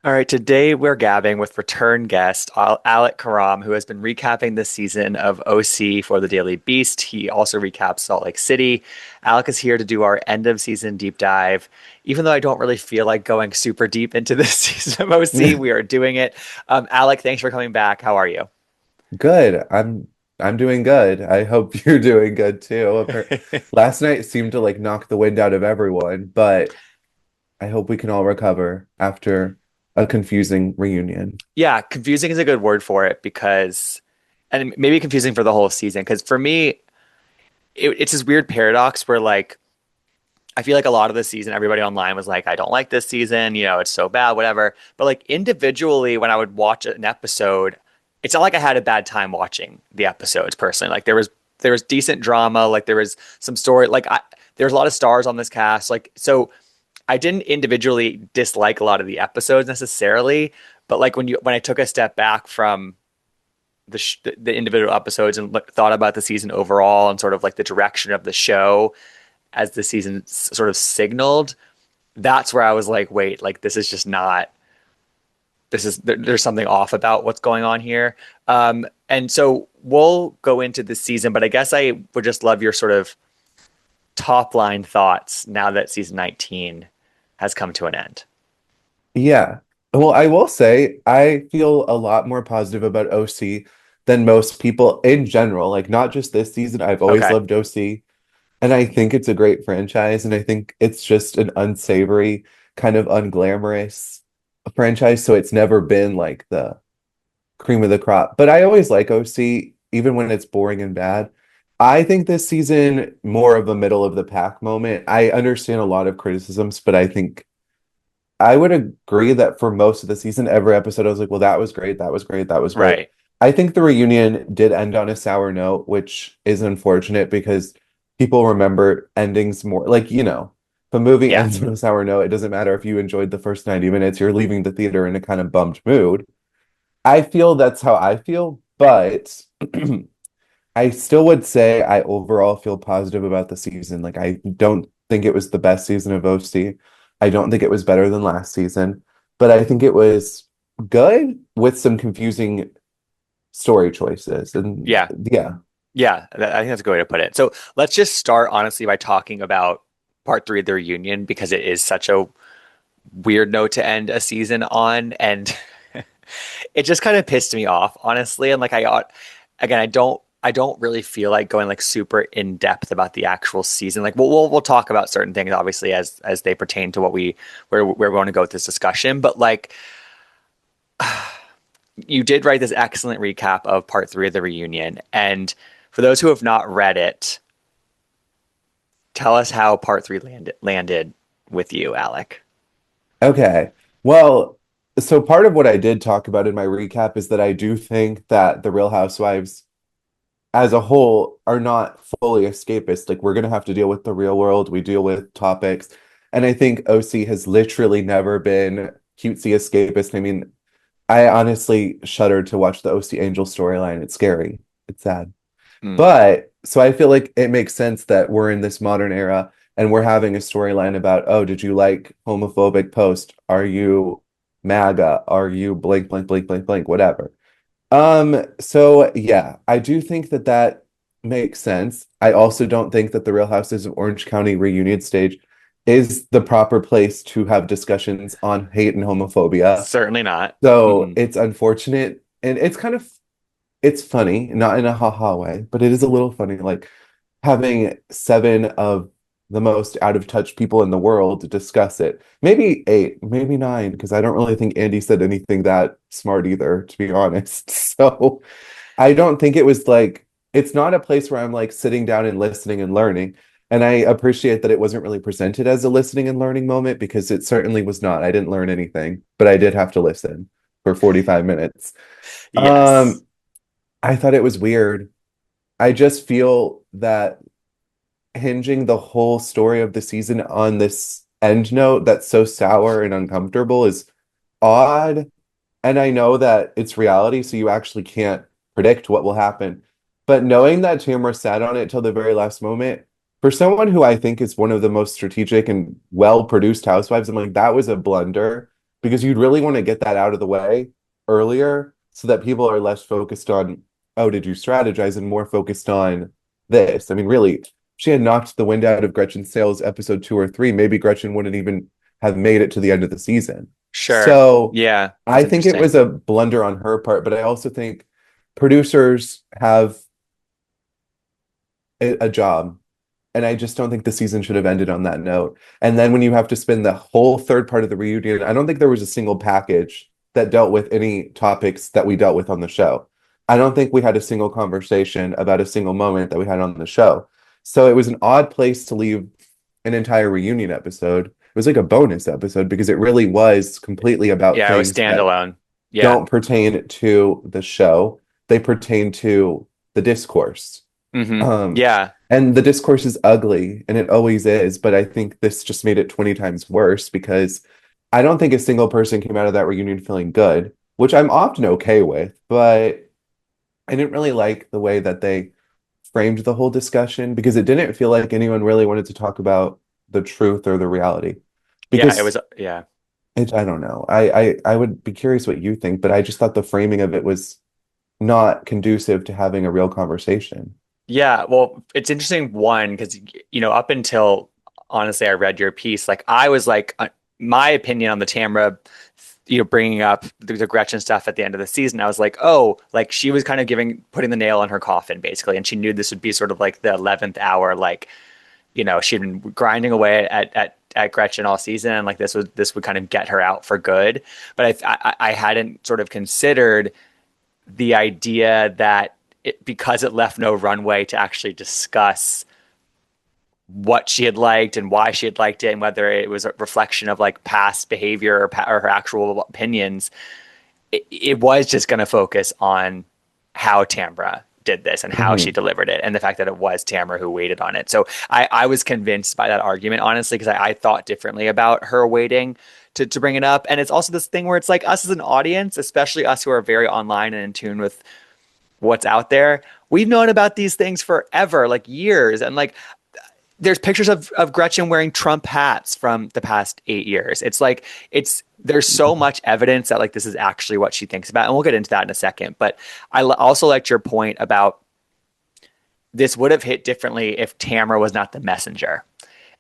All right, today we're gabbing with return guest Alec Karam, who has been recapping this season of OC for the Daily Beast. He also recaps Salt Lake City. Alec is here to do our end of season deep dive. Even though I don't really feel like going super deep into this season of OC, we are doing it. Alec, thanks for coming back. How are you? Good. I'm doing good. I hope you're doing good too. Last night seemed to like knock the wind out of everyone, but I hope we can all recover after a confusing reunion. Yeah, confusing is a good word for it because, and maybe confusing for the whole season. Because for me, it's this weird paradox where like I feel like a lot of the season, everybody online was like, I don't like this season, it's so bad, whatever. But like individually, when I would watch an episode, it's not like I had a bad time watching the episodes personally. Like there was decent drama, like there was some story, there's a lot of stars on this cast. Like so I didn't individually dislike a lot of the episodes necessarily, but like when I took a step back from the individual episodes and thought about the season overall and sort of like the direction of the show as the season sort of signaled, that's where I was like, wait, like this is just not. There's something off about what's going on here. And so we'll go into this season, but I guess I would just love your sort of top line thoughts now that season 19 has come to an end. Yeah. Well, I will say I feel a lot more positive about OC than most people in general. Like not just this season. I've always Okay. loved OC. And I think it's a great franchise, and I think it's just an unsavory, kind of unglamorous franchise. So it's never been like the cream of the crop. But I always like OC, even when it's boring and bad. I think this season more of a middle of the pack moment. I understand a lot of criticisms, but I think I would agree that for most of the season, every episode I was like, well, that was great, that was great, that was great. Right. I think the reunion did end on a sour note, which is unfortunate because people remember endings more. Like, if a movie Yeah. ends on a sour note, it doesn't matter if you enjoyed the first 90 minutes, you're leaving the theater in a kind of bummed mood. I feel that's how I feel, but I still would say I overall feel positive about the season. Like, I don't think it was the best season of OC. I don't think it was better than last season, but I think it was good with some confusing story choices. And Yeah. yeah, Yeah. I think that's a good way to put it. So let's just start honestly by talking about part three of the reunion because it is such a weird note to end a season on. And it just kind of pissed me off, honestly. And like I ought again, I don't really feel like going like super in depth about the actual season. Like we'll talk about certain things obviously as they pertain to where we're going to go with this discussion. But like you did write this excellent recap of part three of the reunion, and for those who have not read it, tell us how part three landed with you, Alec. okay. Well, so part of what I did talk about in my recap is that I do think that the Real Housewives as a whole are not fully escapist. Like we're gonna have to deal with the real world. We deal with topics. And I think OC has literally never been cutesy escapist. I mean, I honestly shudder to watch the OC Angel storyline. It's scary. It's sad. Mm. But so I feel like it makes sense that we're in this modern era and we're having a storyline about, oh, did you like homophobic post? Are you MAGA? Are you blank, blank, blank, blank, blank, whatever? So yeah, I do think that that makes sense. I also don't think that the Real Houses of Orange County reunion stage is the proper place to have discussions on hate and homophobia. Certainly not. So Mm-mm. it's unfortunate and it's kind of it's funny, not in a ha-ha way, but it is a little funny, like having seven of the most out of touch people in the world to discuss it. Maybe eight, maybe nine, because I don't really think Andy said anything that smart either, to be honest. So I don't think it was like it's not a place where I'm like sitting down and listening and learning. And I appreciate that it wasn't really presented as a listening and learning moment because it certainly was not. I didn't learn anything, but I did have to listen for 45 minutes. Yes. Um, I thought it was weird. I just feel that hinging the whole story of the season on this end note that's so sour and uncomfortable is odd. And I know that it's reality, so you actually can't predict what will happen. But knowing that Tamara sat on it till the very last moment, for someone who I think is one of the most strategic and well-produced housewives, I'm like, that was a blunder. because you'd really want to get that out of the way earlier so that people are less focused on, oh, did you strategize, and more focused on this. I mean, really, if she had knocked the wind out of Gretchen's sails episode 2 or 3, maybe Gretchen wouldn't even have made it to the end of the season. Sure. So Yeah, that's I think it interesting. was a blunder on her part, but I also think producers have a job. And I just don't think the season should have ended on that note. And then when you have to spend the whole third part of the reunion, I don't think there was a single package that dealt with any topics that we dealt with on the show. I don't think we had a single conversation about a single moment that we had on the show. So it was an odd place to leave an entire reunion episode. It was like a bonus episode because it really was completely about Yeah, it was things that standalone. Yeah. don't pertain to the show. They pertain to the discourse. Um, Yeah. and the discourse is ugly, and it always is, but I think this just made it 20 times worse because I don't think a single person came out of that reunion feeling good, which I'm often okay with, but I didn't really like the way that they framed the whole discussion because it didn't feel like anyone really wanted to talk about the truth or the reality. Yeah, it Because was yeah. I don't know. I would be curious what you think, but I just thought the framing of it was not conducive to having a real conversation. Yeah, well, it's interesting one because up until honestly I read your piece, like I was like my opinion on the Tamra, bringing up the Gretchen stuff at the end of the season, I was like, oh, like she was kind of putting the nail in her coffin basically, and she knew this would be sort of like the 11th hour, like she'd been grinding away at Gretchen all season, and like this would kind of get her out for good. But I hadn't sort of considered the idea that because it left no runway to actually discuss what she had liked and why she had liked it and whether it was a reflection of like past behavior or her actual opinions, it was just going to focus on how Tamra did this and how she Hmm. delivered it and the fact that it was Tamra who waited on it. So I was convinced by that argument, honestly, because I thought differently about her waiting to bring it up. And it's also this thing where it's like us as an audience, especially us who are very online and in tune with what's out there, we've known about these things forever, like years. And like there's pictures of Gretchen wearing Trump hats from the past 8 years. It's like there's so much evidence that like this is actually what she thinks about, and we'll get into that in a second. But also liked your point about this would have hit differently if Tamara was not the messenger.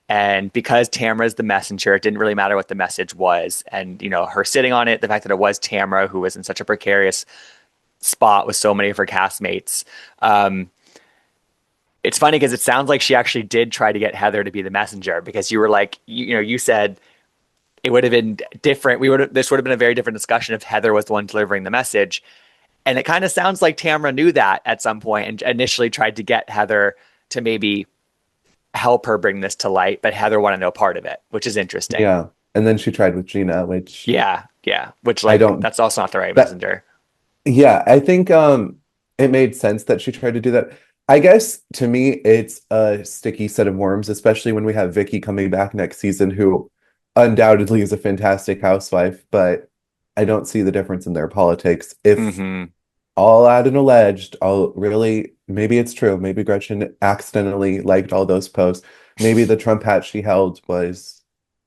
And because Tamara is the messenger, it didn't really matter what the message was. And her sitting on it, the fact that it was Tamara who was in such a precarious spot with so many of her castmates. It's funny because it sounds like she actually did try to get Heather to be the messenger because you were like, you said it would have been different. This would have been a very different discussion if Heather was the one delivering the message. And it kind of sounds like Tamara knew that at some point and initially tried to get Heather to maybe help her bring this to light, but Heather wanted no part of it, which is interesting. Yeah. And then she tried with Gina, which Yeah, yeah. Which I like don't that's also not the right that messenger. yeah, I think it made sense that she tried to do that. I guess to me it's a sticky set of worms, especially when we have Vicky coming back next season, who undoubtedly is a fantastic housewife, but I don't see the difference in their politics. If Hmm. all out and alleged, all really, maybe it's true. Maybe Gretchen accidentally liked all those posts. Maybe the Trump hat she held was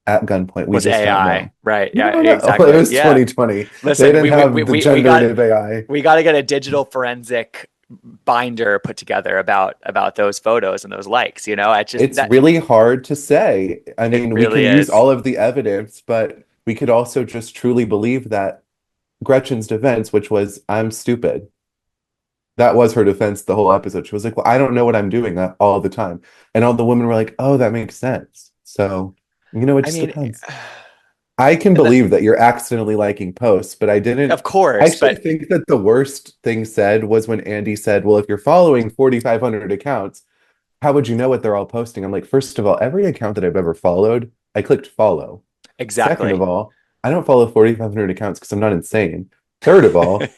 at gunpoint. We Was just don't know. AI, right? We Yeah, don't know. It exactly. was Yeah. 2020. They Listen, didn't have the we got generative AI. we got to get a digital forensic binder put together about those photos and those likes. I just It's that really hard to say. I it mean, we really can use is. all of the evidence, but we could also just truly believe that Gretchen's defense, which was, I'm stupid. That was her defense the whole episode. She was like, well, I don't know what I'm doing all the time. And all the women were like, oh, that makes sense. So, it I just mean, depends. I can and believe that you're accidentally liking posts, but I didn't. of I course, actually but think that the worst thing said was when Andy said, well, if you're following 4,500 accounts, how would you know what they're all posting? I'm like, first of all, every account that I've ever followed, I clicked follow. Second of exactly. all, I don't follow 4,500 accounts because I'm not insane. Third of all,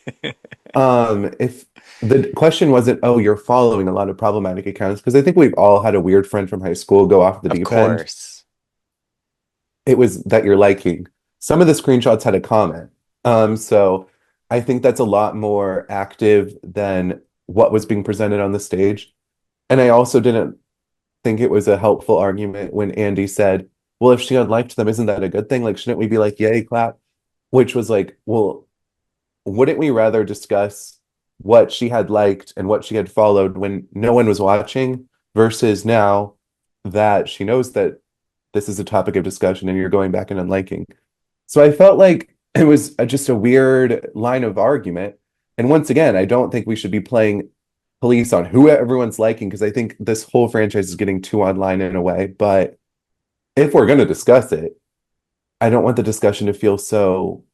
if the question wasn't, oh, you're following a lot of problematic accounts, because I think we've all had a weird friend from high school go off the Of deep end. course. It was that you're liking. Some of the screenshots had a comment. So I think that's a lot more active than what was being presented on the stage. And I also didn't think it was a helpful argument when Andy said, well, if she unliked them, isn't that a good thing? Like, shouldn't we be like, yay, clap? which was like, well, wouldn't we rather discuss what she had liked and what she had followed when no one was watching versus now that she knows that this is a topic of discussion and you're going back and unliking. So I felt like it was just a weird line of argument. And once again, I don't think we should be playing police on who everyone's liking because I think this whole franchise is getting too online in a way. But if we're going to discuss it, I don't want the discussion to feel so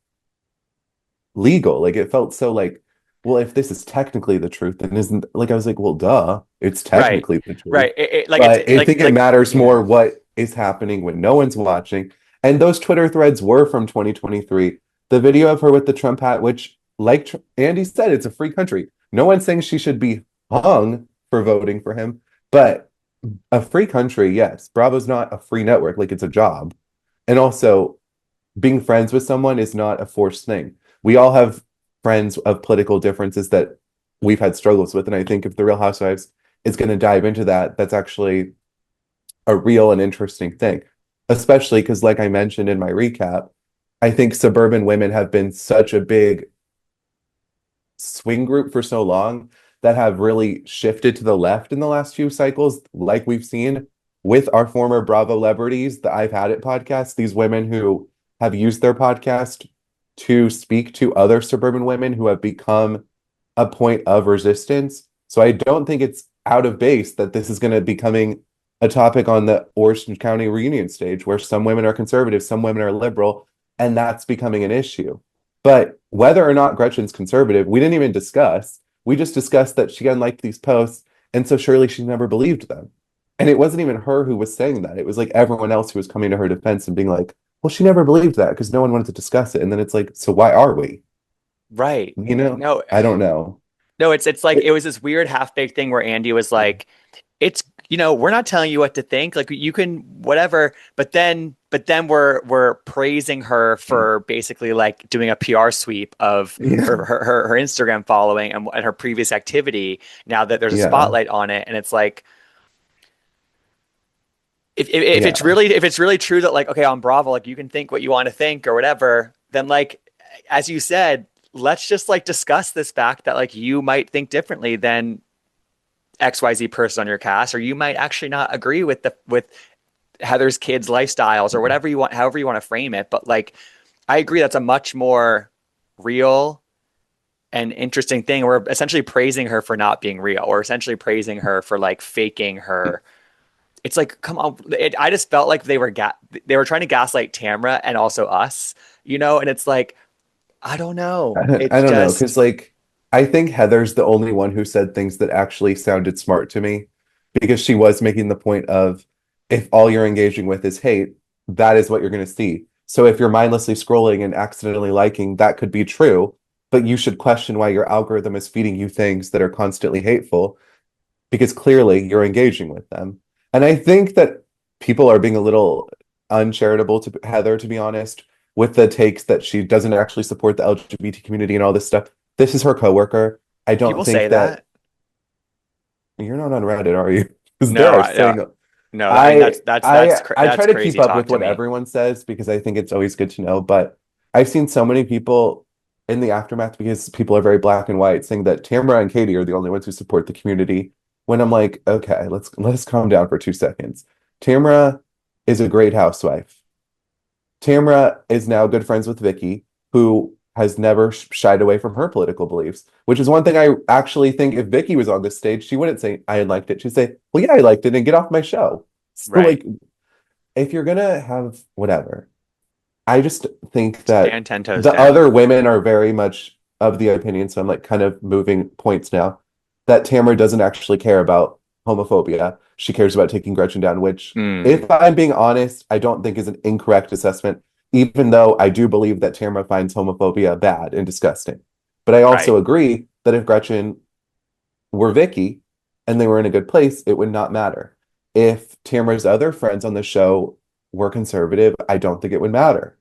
legal. Like it felt so like, well, if this is technically the truth, then isn't like I was like, well, duh, it's Right. technically the truth. Right. Like it's But I think it matters more what is happening when no one's watching. And those Twitter threads were from 2023. The video of her with the Trump hat, which, like Andy said, it's a free country. No one's saying she should be hung for voting for him, but a free country, yes. Bravo's not a free network, like it's a job. And also, being friends with someone is not a forced thing. We all have friends of political differences that we've had struggles with. And I think if The Real Housewives is going to dive into that, that's actually a real and interesting thing, especially because, like I mentioned in my recap, I think suburban women have been such a big swing group for so long that have really shifted to the left in the last few cycles, like we've seen with our former Bravo celebrities, the I've Had It podcast, these women who have used their podcast to speak to other suburban women who have become a point of resistance. So I don't think it's out of base that this is going to be becoming a topic on the Orange County reunion stage where some women are conservative, some women are liberal, and that's becoming an issue. But whether or not Gretchen's conservative, we didn't even discuss. We just discussed that she unliked these posts, and so surely she never believed them. And it wasn't even her who was saying that. It was like everyone else who was coming to her defense and being like, well, she never believed that because no one wanted to discuss it. And then it's like, so why are we? right. You know, No, I don't know. no, it's like It, it was this weird half-baked thing where Andy was like, it's we're not telling you what to think. Like you can whatever, but then we're praising her for basically like doing a PR sweep of yeah, her Instagram following and her previous activity now that there's a yeah, spotlight on it. And it's like if it's yeah. really true that like okay on Bravo like you can think what you want to think or whatever, then like as you said, let's just like discuss this fact that like you might think differently than XYZ person on your cast, or you might actually not agree with the with Heather's kids' lifestyles or whatever you want, however you want to frame it. But like I agree that's a much more real and interesting thing. We're essentially praising her for not being real, or essentially praising her for like faking her. It's like, come on. I just felt like they were trying to gaslight Tamra and also us, and it's like, I don't know. I It's don't know, because just like I think Heather's the only one who said things that actually sounded smart to me because she was making the point of if all you're engaging with is hate, that is what you're going to see. So if you're mindlessly scrolling and accidentally liking, that could be true, but you should question why your algorithm is feeding you things that are constantly hateful because clearly you're engaging with them. And I think that people are being a little uncharitable to Heather, to be honest, with the takes that she doesn't actually support the LGBT community and all this stuff. This is her coworker. I don't people say think that that. you're not on Reddit, are you? Because No, they're saying no. I mean I try that's to keep crazy up talk with to what me. everyone says because I think it's always good to know. But I've seen so many people in the aftermath because people are very black and white saying that Tamara and Katie are the only ones who support the community. When I'm like, okay, let's calm down for 2 seconds. Tamara is a great housewife. Tamara is now good friends with Vicky, who has never shied away from her political beliefs, which is one thing I actually think if Vicky was on this stage, she wouldn't say, I liked it. She'd say, well, yeah, I liked it and get off my show. So, Right. like, if you're gonna have whatever, I just think that Stand 10 toes the down. other women are very much of the opinion. So I'm like kind of moving points now that Tamara doesn't actually care about homophobia. She cares about taking Gretchen down, which, Mm, if I'm being honest, I don't think is an incorrect assessment, even though I do believe that Tamara finds homophobia bad and disgusting. But I right. also agree that if Gretchen were Vicky and they were in a good place, it would not matter. If Tamara's other friends on the show were conservative, I don't think it would matter.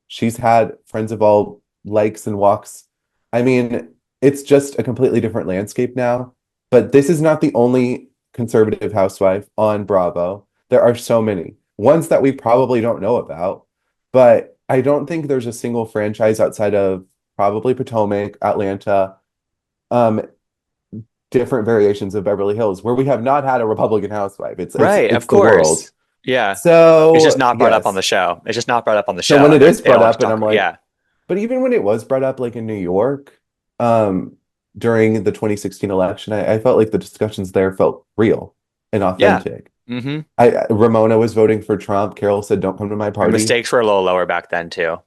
She's had friends of all likes and walks. I mean, it's just a completely different landscape now. But this is not the only conservative housewife on Bravo. There are so many. Ones that we probably don't know about. But I don't think there's a single franchise outside of probably Potomac, Atlanta, um, different variations of Beverly Hills where we have not had a Republican housewife. It's it's Right, of it's the world. course. Yeah. It's just So not brought up on the yes. show. It's just not brought up on the So show, when and it is they brought don't up, and talk. I'm like, Yeah. but even when it was brought up, like in New York, um, during the 2016 election, I felt like the discussions there felt real and Yeah. authentic. Hmm. Ramona was voting for Trump. Carol said, "Don't come to my And party." mistakes were a little lower back then too,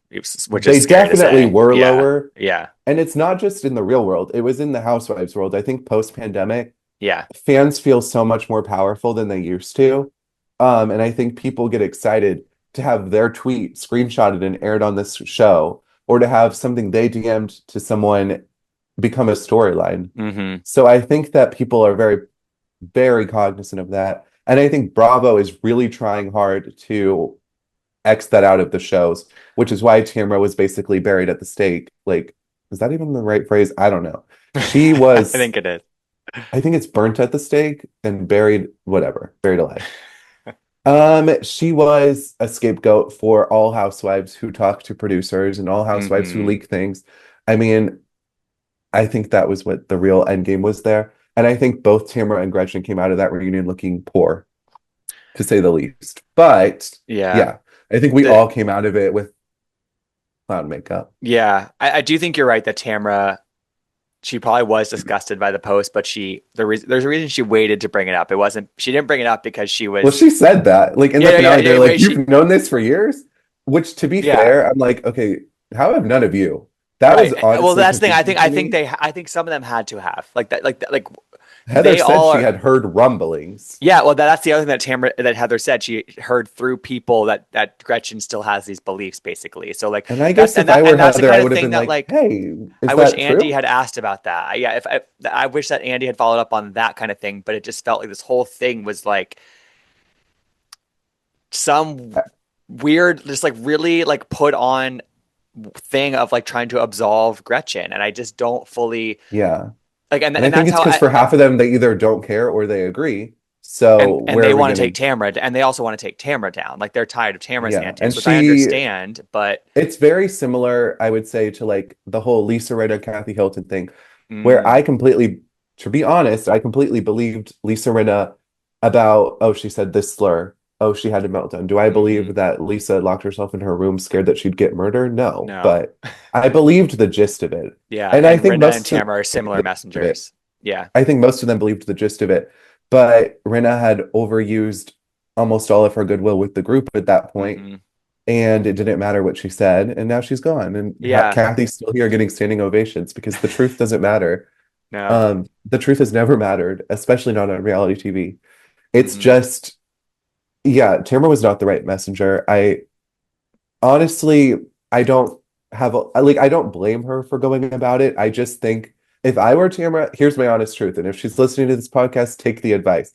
which is They scary to definitely say. were Yeah. lower, Yeah. and it's not just in the real world. It was in the housewives world. I think post-pandemic, Yeah. fans feel so much more powerful than they used to. And I think people get excited to have their tweet screenshotted and aired on this show, or to have something they DM'd to someone become a storyline. Hmm. So I think that people are very, very cognizant of that. And I think Bravo is really trying hard to X that out of the shows, which is why Tamra was basically buried at the stake. Like, is that even the right phrase? I don't know. She I was, think it is. I think it's burnt at the stake and buried, whatever, buried alive. She was a scapegoat for all housewives who talk to producers and all housewives who Hmm. leak things. I mean, I think that was what the real end game was there. And I think both Tamara and Gretchen came out of that reunion looking poor, to say the least. But Yeah. yeah, I think we The all came out of it with clown makeup. Yeah. I do think you're right that Tamra, she probably was disgusted by the post, but there's a reason she waited to bring it up. It wasn't she didn't bring it up because she Well, was she said that. Like in the finale, yeah. they're like, She "You've known this for years?" Which, to be yeah. fair, I'm like, okay, how have none of you? That was Right. Well, honestly that's the thing. confusing to me. I think some of them had to have like that like Heather they said all she are. had heard rumblings. Yeah, well, that's the other thing that Heather said. She heard through people that Gretchen still has these beliefs, basically. So like And I guess if I were that's the Heather, I kind of would have thing been that like, like "Hey, I is wish that Andy true?" had asked about that. Yeah, if I wish that Andy had followed up on that kind of thing, but it just felt like this whole thing was like some weird, just like really like put on thing of like trying to absolve Gretchen, and I just don't fully Yeah. like, And I and think that's it's how because for half of them, they either don't care or they agree. So and where they are we want to gonna? take Tamara, and they also want to take Tamara down. Like they're tired of Tamara's Yeah. And antics, which I she, understand, but it's very similar, I would say, to like the whole Lisa Rinna, Kathy Hilton thing, where mm, I completely, to be honest, I completely believed Lisa Rinna about, oh, she said this slur. Oh, she had a meltdown. Do I hmm believe that Lisa locked herself in her room scared that she'd get murdered? No, no, but I believed the gist of it. yeah, And I and think Rinna and most of Tamara are them similar believed the gist of it. messengers. Yeah, I think most of them believed the gist of it, but Rinna had overused almost all of her goodwill with the group at that point, hmm and it didn't matter what she said, and now she's gone. And yeah, Kathy's still here getting standing ovations because the truth doesn't matter. no, The truth has never mattered, especially not on reality TV. It's hmm just, yeah, Tamara was not the right messenger. I honestly, I don't like, I don't blame her for going about it. I just think if I were Tamara, here's my honest truth. And if she's listening to this podcast, take the advice.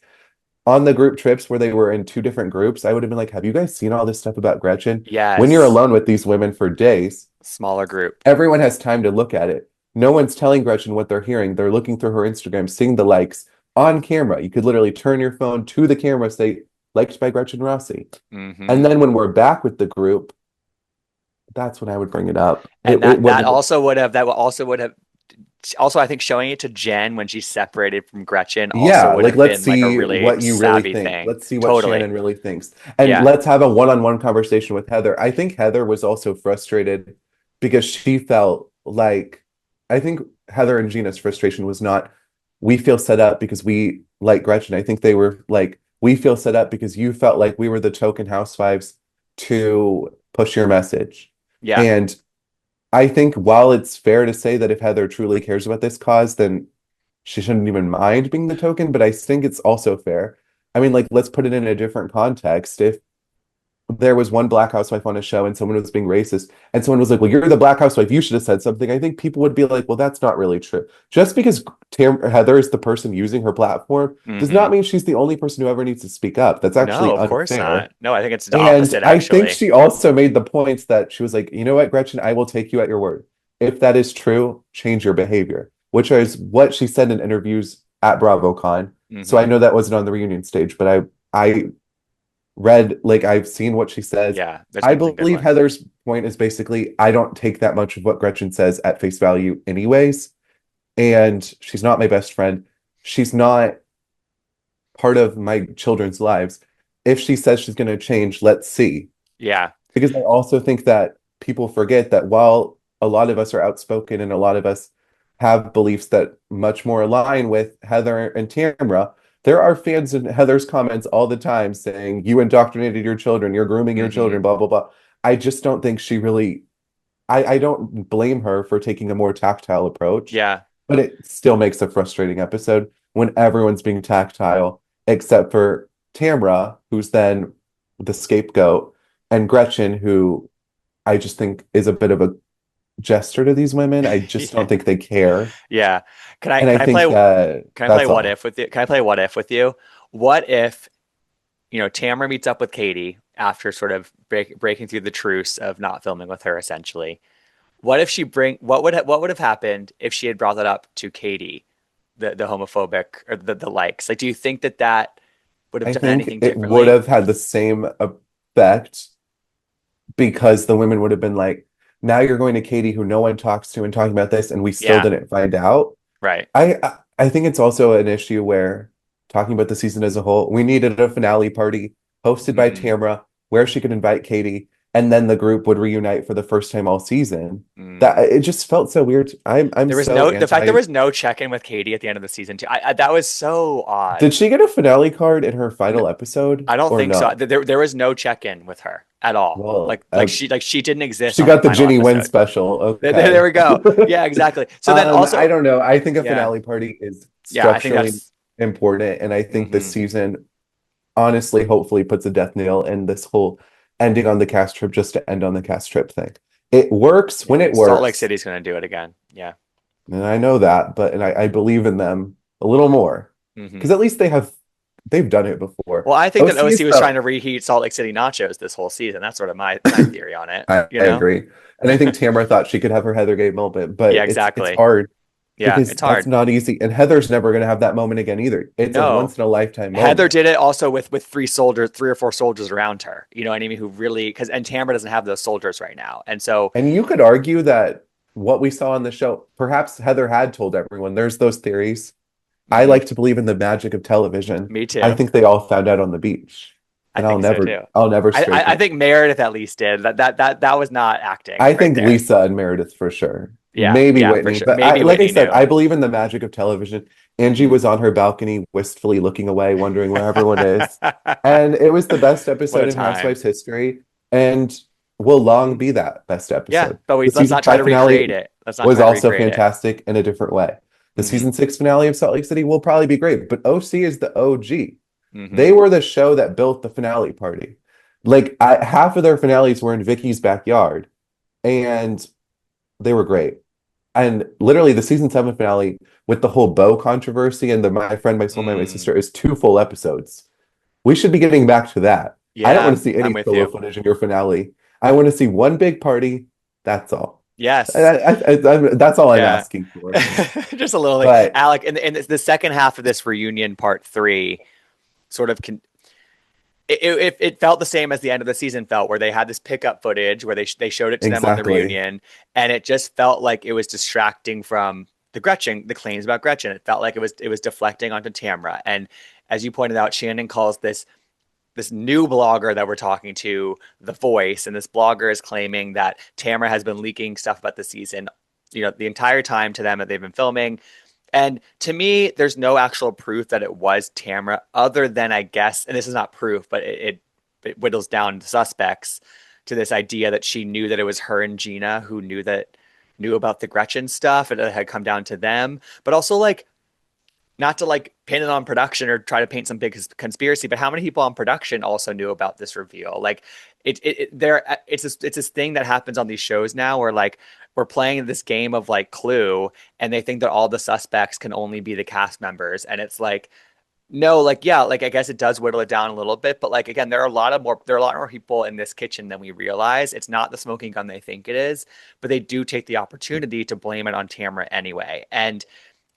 On the group trips where they were in two different groups, I would have been like, have you guys seen all this stuff about Gretchen? When you're yes, alone with these women for days, smaller group. everyone has time to look at it. No one's telling Gretchen what they're hearing. They're looking through her Instagram, seeing the likes on camera. You could literally turn your phone to the camera, say, liked by Gretchen Rossi. And Hmm. then when we're back with the group, that's when I would bring it up. And It that wouldn't. also would have also I think showing it to Jen when she's separated from Gretchen also Yeah, would like have let's been like a see really what you really savvy think. thing. Let's see what Totally. Shannon really thinks. And Yeah. let's have a one-on-one conversation with Heather. I think Heather was also frustrated because she felt like, I think Heather and Gina's frustration was not, we feel set up because we like Gretchen. I think they were like, we feel set up because you felt like we were the token housewives to push your message. Yeah. And I think while it's fair to say that if Heather truly cares about this cause, then she shouldn't even mind being the token, but I think it's also fair. I mean, like, let's put it in a different context. If there was one black housewife on a show and someone was being racist and someone was like, well, you're the black housewife, you should have said something, I think people would be like, well, that's not really true. Just because Heather is the person using her platform does Hmm. not mean she's the only person who ever needs to speak up. That's No, actually of course unfair. not. No, I think it's the And opposite I think actually. she also made the points that she was like, you know what, Gretchen, I will take you at your word. If that is true, change your behavior, which is what she said in interviews at BravoCon. So I Hmm. know that wasn't on the reunion stage, but I read, like I've seen what she says. Yeah, there's I been some good believe ones. Heather's point is basically I don't take that much of what Gretchen says at face value anyways, and she's not my best friend. She's not part of my children's lives. If she says she's going to change, let's see. Yeah. Because I also think that people forget that while a lot of us are outspoken and a lot of us have beliefs that much more align with Heather and Tamra, there are fans in Heather's comments all the time saying, you indoctrinated your children, you're grooming your Hmm. children, blah, blah, blah. I just don't think she really, I don't blame her for taking a more tactile approach, Yeah. but it still makes a frustrating episode when everyone's being tactile, except for Tamra, who's then the scapegoat, and Gretchen, who I just think is a bit of a jester to these women. I just Yeah. don't think they care. Yeah. And I think Can I play that's what all. if with you? Can I play what if with you? What if, Tamara meets up with Katie after sort of breaking through the truce of not filming with her essentially. What would have happened if she had brought that up to Katie, the homophobic or the likes? Like, do you think that that would have I done think anything it would differently? have had the same effect because the women would have been like, now you're going to Katie, who no one talks to, and talking about this, and we still Yeah, didn't find out. right. I think it's also an issue where talking about the season as a whole, we needed a finale party hosted by Hmm. Tamra where she could invite Katie and then the group would reunite for the first time all season. That Mm. it just felt so weird. I'm There was so the fact there anti. was no check-in with Katie at the end of the season too. That was so odd. Did she get a finale card in her No, final episode I don't or think so. not? There was no check-in with her at all. Well, Like she didn't exist she on the got the final Ginny Win episode. special. There Okay. we go. Yeah, exactly. So then I also, don't know. I think a yeah, finale party is yeah, I think structurally that's. important, and I think this Hmm. season honestly, hopefully puts a death nail in this whole ending on the cast trip just to end on the cast trip thing. It works when Yeah, it Salt Lake works, City's gonna do it again. Yeah. and I know that, but and I believe in them a little more Hmm. because at least they've done it before. Well, I think that OC OC is was trying the to reheat Salt Lake City nachos this whole season. That's sort of my theory on it. I agree, and I think Tamara thought she could have her Heather Gay moment, but Yeah, it's exactly. hard Yeah, because it's that's hard. not easy, and Heather's never going to have that moment again either. It's a No. once in a lifetime Heather moment. did it also with three or four soldiers around her. You know what I mean? Who really because and Tamara doesn't have those soldiers right now. And so And you could argue that what we saw on the show, perhaps Heather had told everyone. There's those theories. I mhm, like to believe in the magic of television. me I too. think they all found out on the beach. I And think so too. I'll never I straighten it. think Meredith at least did. That was not acting I right think there. Lisa and Meredith for sure. Yeah, Maybe yeah, for Whitney, sure. but Maybe like I Whitney said, knew. I believe in the magic of television. Angie Hmm. was on her balcony wistfully looking away, wondering where everyone is. And it was the best What a episode in time. Housewives history and will long Hmm. be that best Yeah, episode. but The let's season not try five to recreate finale it. Let's not was try to also recreate it. fantastic in a different way. The Hmm. season six finale of Salt Lake City will probably be great, but OC is the OG. They Hmm. were the show that built the finale party. Like half of their finales were in Vicky's backyard, and they were great. And literally, the season seven finale with the whole bow controversy and the my friend, my soulmate, my Mm. sister is two full episodes. We should be getting back to that. I don't Yeah, want to see I'm any with solo you. footage in your finale. I want to see one big party. That's all. Yes. That's all I'm Yeah. asking for. Just a little like But Alec in the second half of this reunion part three sort of it felt the same as the end of the season felt where they had this pickup footage where they showed it to them on the exactly. reunion and it just felt like it was distracting from the claims about Gretchen. It felt like it was deflecting onto Tamra. And as you pointed out, Shannon calls this new blogger that we're talking to the voice, and this blogger is claiming that Tamara has been leaking stuff about the season, the entire time to them that they've been filming. And to me, there's no actual proof that it was Tamara, other than I guess, and this is not proof, but it whittles down the suspects to this idea that she knew that it was her and Gina who knew about the Gretchen stuff, and it had come down to them. But also like not to like pin it on production or try to paint some big conspiracy, but how many people on production also knew about this reveal? Like it's this thing that happens on these shows now where like we're playing this game of like Clue and they think that all the suspects can only be the cast members. And it's like, no, like, yeah, like I guess it does whittle it down a little bit, but like again, there are a lot more people in this kitchen than we realize. It's not the smoking gun they think it is, but they do take the opportunity to blame it on Tamara anyway. And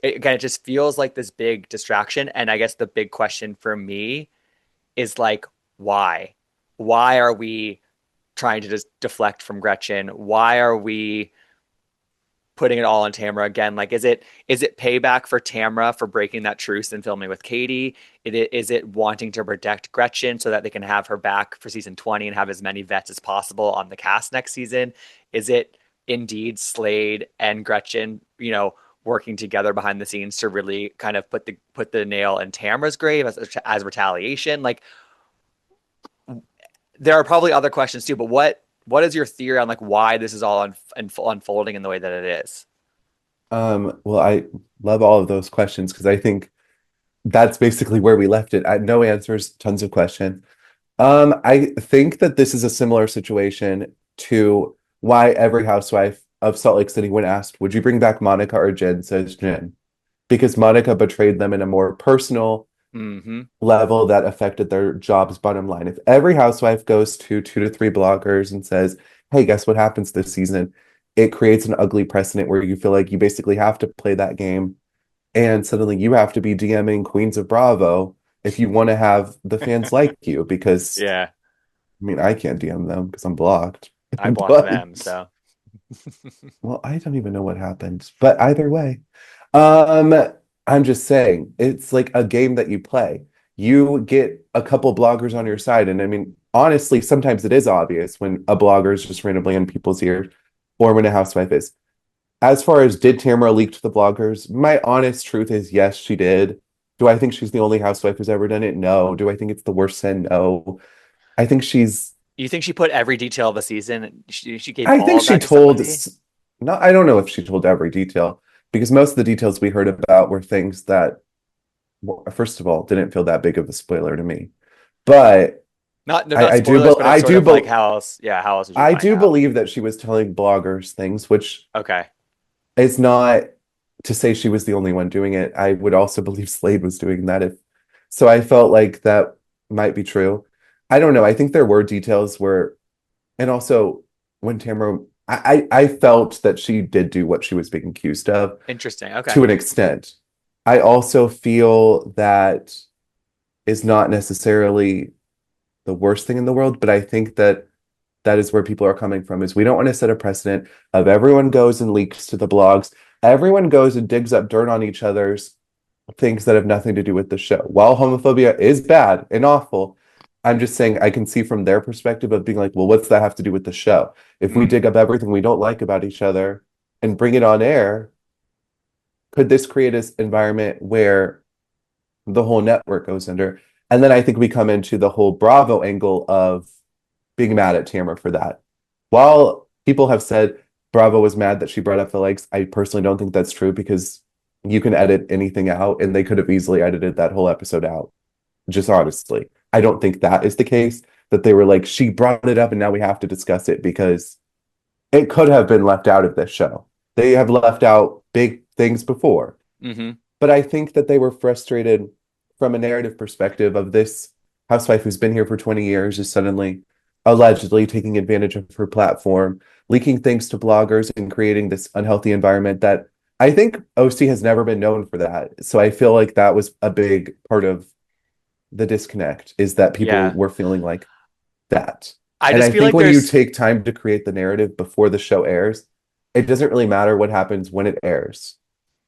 again, it just feels like this big distraction. And I guess the big question for me is like, why? Why are we trying to just deflect from Gretchen? Why are we putting it all on Tamra again? Like, is it payback for Tamra for breaking that truce and filming with Katie? Is it wanting to protect Gretchen so that they can have her back for season 20 and have as many vets as possible on the cast next season? Is it indeed Slade and Gretchen, working together behind the scenes to really kind of put the nail in Tamra's grave as retaliation? Like, there are probably other questions too, but what is your theory on like why this is all unfolding in the way that it is? Well, I love all of those questions because I think that's basically where we left it. No answers, tons of questions. I think that this is a similar situation to why every housewife of Salt Lake City, when asked, would you bring back Monica or Jen, says Jen, because Monica betrayed them in a more personal Mm-hmm. level that affected their job's bottom line. If every housewife goes to 2 to 3 bloggers and says, hey, guess what happens this season? It creates an ugly precedent where you feel like you basically have to play that game. And suddenly you have to be DMing Queens of Bravo if you want to have the fans like you, because Yeah, I mean, I can't DM them because I'm blocked. I blocked But them, so well, I don't even know what happened. But either way, um, I'm just saying it's like a game that you play. You get a couple bloggers on your side, and I mean, honestly, sometimes it is obvious when a blogger is just randomly in people's ears, or when a housewife is. As far as did Tamara leak to the bloggers, my honest truth is yes, she did. Do I think she's the only housewife who's ever done it? No. Do I think it's the worst sin? No. I think she's you think she put every detail of the season? She gave I all think of she that to told, somebody? no, I don't know if she told every detail because most of the details we heard about were things that, well, first of all, didn't feel that big of a spoiler to me. But Not they're I, not I do, spoilers, but it's I sort do, of like how else? Yeah, how else would you I find do out? believe that she was telling bloggers things, which Okay, is not to say she was the only one doing it. I would also believe Slade was doing that if, so I felt like that might be true. I don't know. I think there were details where, and also when Tamara, I felt that she did do what she was being accused of interesting. Okay. to an extent. I also feel that is not necessarily the worst thing in the world, but I think that that is where people are coming from is we don't want to set a precedent of everyone goes and leaks to the blogs. Everyone goes and digs up dirt on each other's things that have nothing to do with the show. While homophobia is bad and awful, I'm just saying I can see from their perspective of being like, well, what's that have to do with the show? If we Mm. dig up everything we don't like about each other and bring it on air, could this create an environment where the whole network goes under? And then I think we come into the whole Bravo angle of being mad at Tamara for that. While people have said Bravo was mad that she brought up the likes, I personally don't think that's true because you can edit anything out and they could have easily edited that whole episode out. Just honestly, I don't think that is the case. That they were like, she brought it up and now we have to discuss it because it could have been left out of this show. They have left out big things before. Mm-hmm. But I think that they were frustrated from a narrative perspective of this housewife who's been here for 20 years is suddenly allegedly taking advantage of her platform, leaking things to bloggers and creating this unhealthy environment that I think OC has never been known for that. So I feel like that was a big part of the disconnect is that people Yeah. were feeling like that. I And just I feel think like when you there's take time to create the narrative before the show airs, it doesn't really matter what happens when it airs.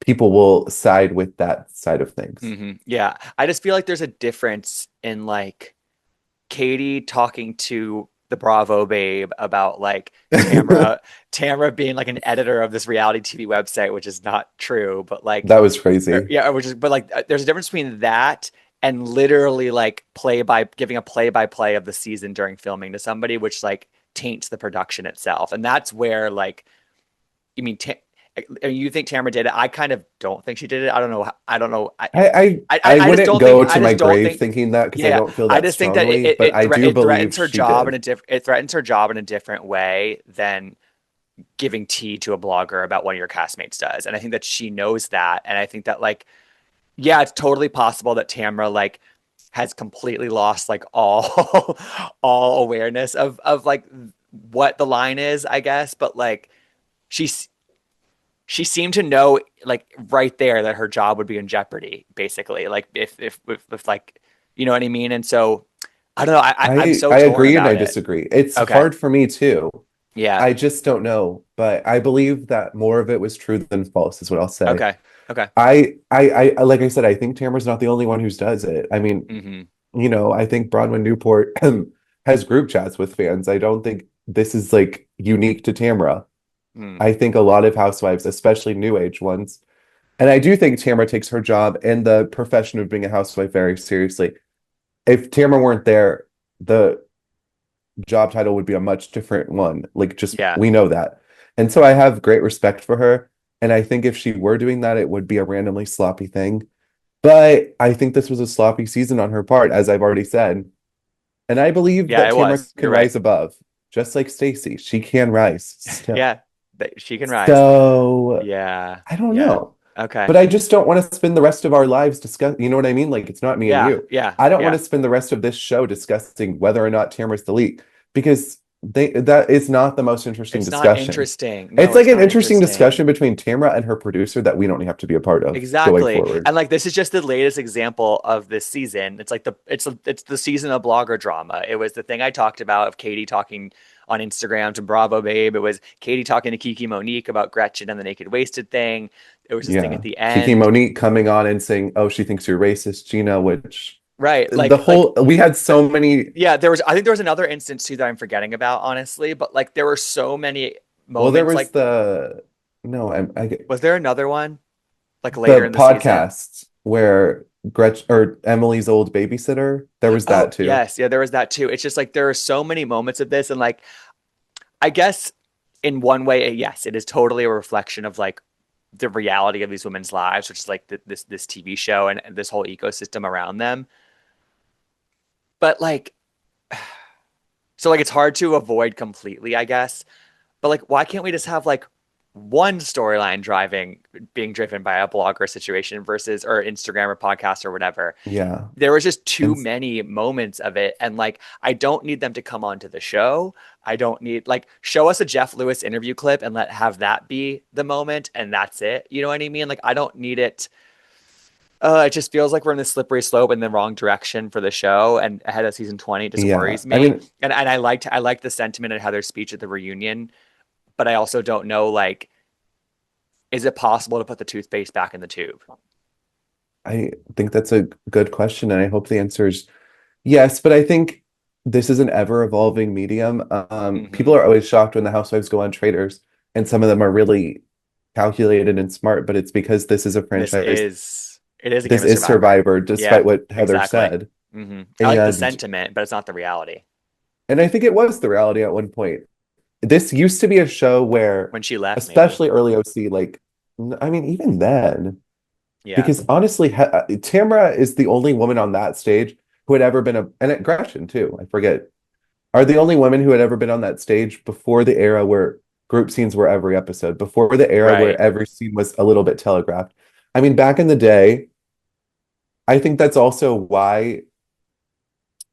People will side with that side of things. yeah. I just feel like there's a difference in like Katie talking to the Bravo babe about like That Tamara being like an editor of this reality TV website, which is not true, but like, was crazy. yeah, but like, there's a difference between that and literally like giving a play by play of the season during filming to somebody, which like taints the production itself. And that's where like, I mean, you think Tamara did it? I kind of don't think she did it. I don't know. I don't know. I I just wouldn't don't think. go I to my just don't grave think. thinking that because I Yeah, don't feel I that just think that strongly, but I do it believe threatens her she job did. it threatens her job in a different way than giving tea to a blogger about one of your castmates does. And I think that she knows that. And I think that like, yeah, it's totally possible that Tamara like has completely lost like all all awareness of like what the line is, I guess. But like she's she seemed to know like right there that her job would be in jeopardy, basically. Like if like, you know what I mean? And so I don't know. I'm so I torn agree and I about it. disagree. It's Okay. hard for me too. Yeah. I just don't know, but I believe that more of it was true than false, is what I'll say. Okay. Okay. Like I said, I think Tamara's not the only one who does it. I mean, Hmm. I think Bronwyn Newport has group chats with fans. I don't think this is like unique to Tamara. Mm. I think a lot of housewives, especially new age ones, and I do think Tamara takes her job and the profession of being a housewife very seriously. If Tamara weren't there, the job title would be a much different one. Like, just Yeah. we know that. And so I have great respect for her. And I think if she were doing that, it would be a randomly sloppy thing. But I think this was a sloppy season on her part, as I've already said. And I believe Yeah, that it Tamara was. can You're right. rise above, just like Stacey. She can rise still. Yeah. She can rise. So Yeah. I don't Yeah. know. Okay. But I just don't want to spend the rest of our lives you know what I mean? Like, it's not me and Yeah. you. Yeah. I don't want Yeah. to spend the rest of this show discussing whether or not Tamara's the lead because that is not the most interesting It's not discussion. interesting. It's No, like it's an not interesting interesting. discussion between Tamara and her producer that we don't have to be a part of going Exactly. forward. And like this is just the latest example of this season. It's like it's the season of blogger drama. It was the thing I talked about of Katie talking on Instagram to Bravo Babe. It was Katie talking to Kiki Monique about Gretchen and the naked wasted thing. There was this thing at Yeah. the Kiki end. Monique coming on and saying, "Oh, she thinks you're racist, Gina," which Right. the whole we had so many. Yeah, I think there was another instance too that I'm forgetting about, honestly, but like there were so many Well, there moments was like the no, I was there another one like later the in the season? podcast where Gretchen or Emily's old babysitter, there was Oh, that too. yes. Yeah, there was that too. It's just like there are so many moments of this and like I guess in one way, yes, it is totally a reflection of like the reality of these women's lives, which is like this TV show and this whole ecosystem around them. But like, so like it's hard to avoid completely, I guess. But like, why can't we just have like one storyline being driven by a blogger situation versus or Instagram or podcast or whatever? Yeah. There was just too And many moments of it. And like, I don't need them to come onto the show. I don't need like show us a Jeff Lewis interview clip and have that be the moment and that's it. You know what I mean? Like I don't need it. It just feels like we're in the slippery slope in the wrong direction for the show and ahead of season 20. It just yeah, worries I me. mean, And I liked the sentiment of Heather's speech at the reunion, but I also don't know like, is it possible to put the toothpaste back in the tube? I think that's a good question, and I hope the answer is yes, but I think this is an ever evolving medium. Hmm. People are always shocked when the housewives go on Traders, and some of them are really calculated and smart, but it's because this is a This franchise. is it is a game This of is Survivor. Survivor, Yeah, despite what Heather exactly. said. I like the And sentiment, but it's not the reality. and I think it was the reality at one point. This used to be a show where, When she left, maybe. especially early OC, like, I mean, even then, Yeah. because honestly, Tamara is the only woman on that stage who had ever been and at Gretchen too, I forget, are the only women who had ever been on that stage before the era where group scenes were every episode, before the era where Right. every scene was a little bit telegraphed. I mean, back in the day, I think that's also why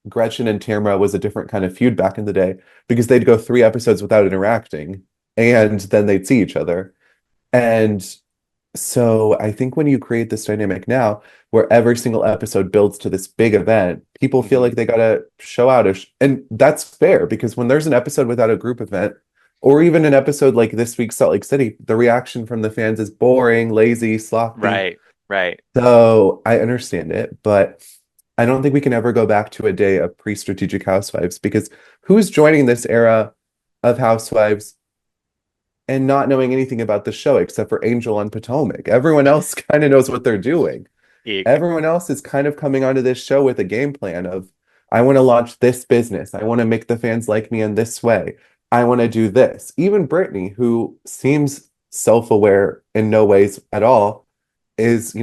Gretchen and Tamara was a different kind of feud back in the day, because they'd go 3 episodes without interacting and then they'd see each other. And so I think when you create this dynamic now, where every single episode builds to this big event, people feel Hmm. like they gotta show out, and that's fair because when there's an episode without a group event, or even an episode like this week's Salt Lake City, the reaction from the fans is boring, lazy, sloppy. Right. Right. So I understand it, but I don't think we can ever go back to a day of pre-strategic housewives because who's joining this era of housewives and not knowing anything about the show except for Angel on Potomac? Everyone else kind of knows what they're doing. Eek. Everyone else is kind of coming onto this show with a game plan of, I want to launch this business. I want to make the fans like me in this way. I want to do this. Even Brittany, who seems self-aware in no ways at all, is,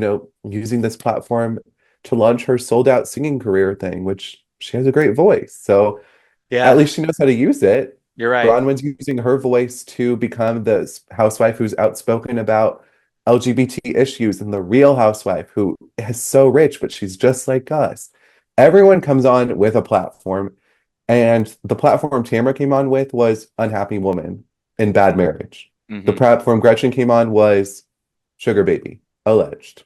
using this platform to launch her sold out singing career thing, which she has a great voice. So at Yeah. least she knows how to use it. You're right. Bronwyn's using her voice to become the housewife who's outspoken about LGBT issues and the real housewife who is so rich, but she's just like us. Everyone comes on with a platform, and the platform Tamara came on with was Unhappy Woman in Bad Marriage. The Hmm. platform Gretchen came on was Sugar Baby, alleged.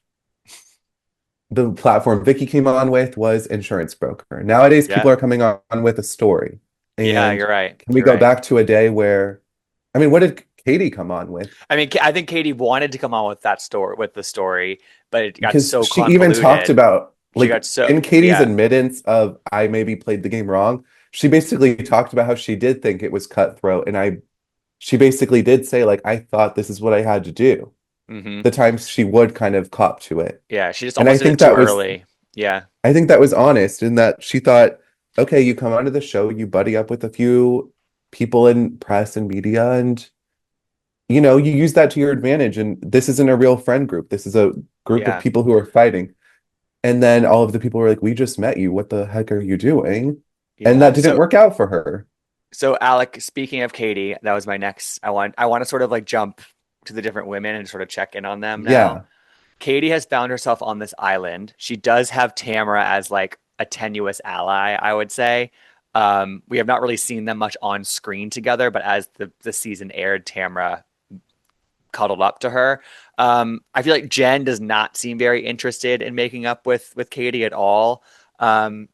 the platform Vicky came on with was insurance broker. Nowadays, Yeah. people are coming on with a story. Yeah, And you're right. can we You're go right. back to a day where, I mean, what did Katie come on with? I mean, I think Katie wanted to come on with that story, with the story, but it got Because so she even talked convoluted. about, She like, got so, in Katie's yeah. admittance of, I maybe played the game wrong, she basically talked about how she did think it was cutthroat. She basically did say, like, I thought this is what I had to do. Hmm. The times she would kind of cop to it. Yeah, she just And almost did it too early. Yeah. I think that was honest in that she thought, okay, you come onto the show, you buddy up with a few people in press and media, and you use that to your advantage. And this isn't a real friend group. This is a group of Yeah. people who are fighting. And then all of the people were like, we just met you. What the heck are you doing? And Yeah. that didn't work out for her. So Alec, speaking of Katie, that was my next. I want to sort of like jump to the different women and sort of check in on them now. Yeah. Katie has found herself on this island. She does have Tamara as like a tenuous ally, I would say. We have not really seen them much on screen together, but as the season aired, Tamara cuddled up to her. I feel like Jen does not seem very interested in making up with Katie at all. Um,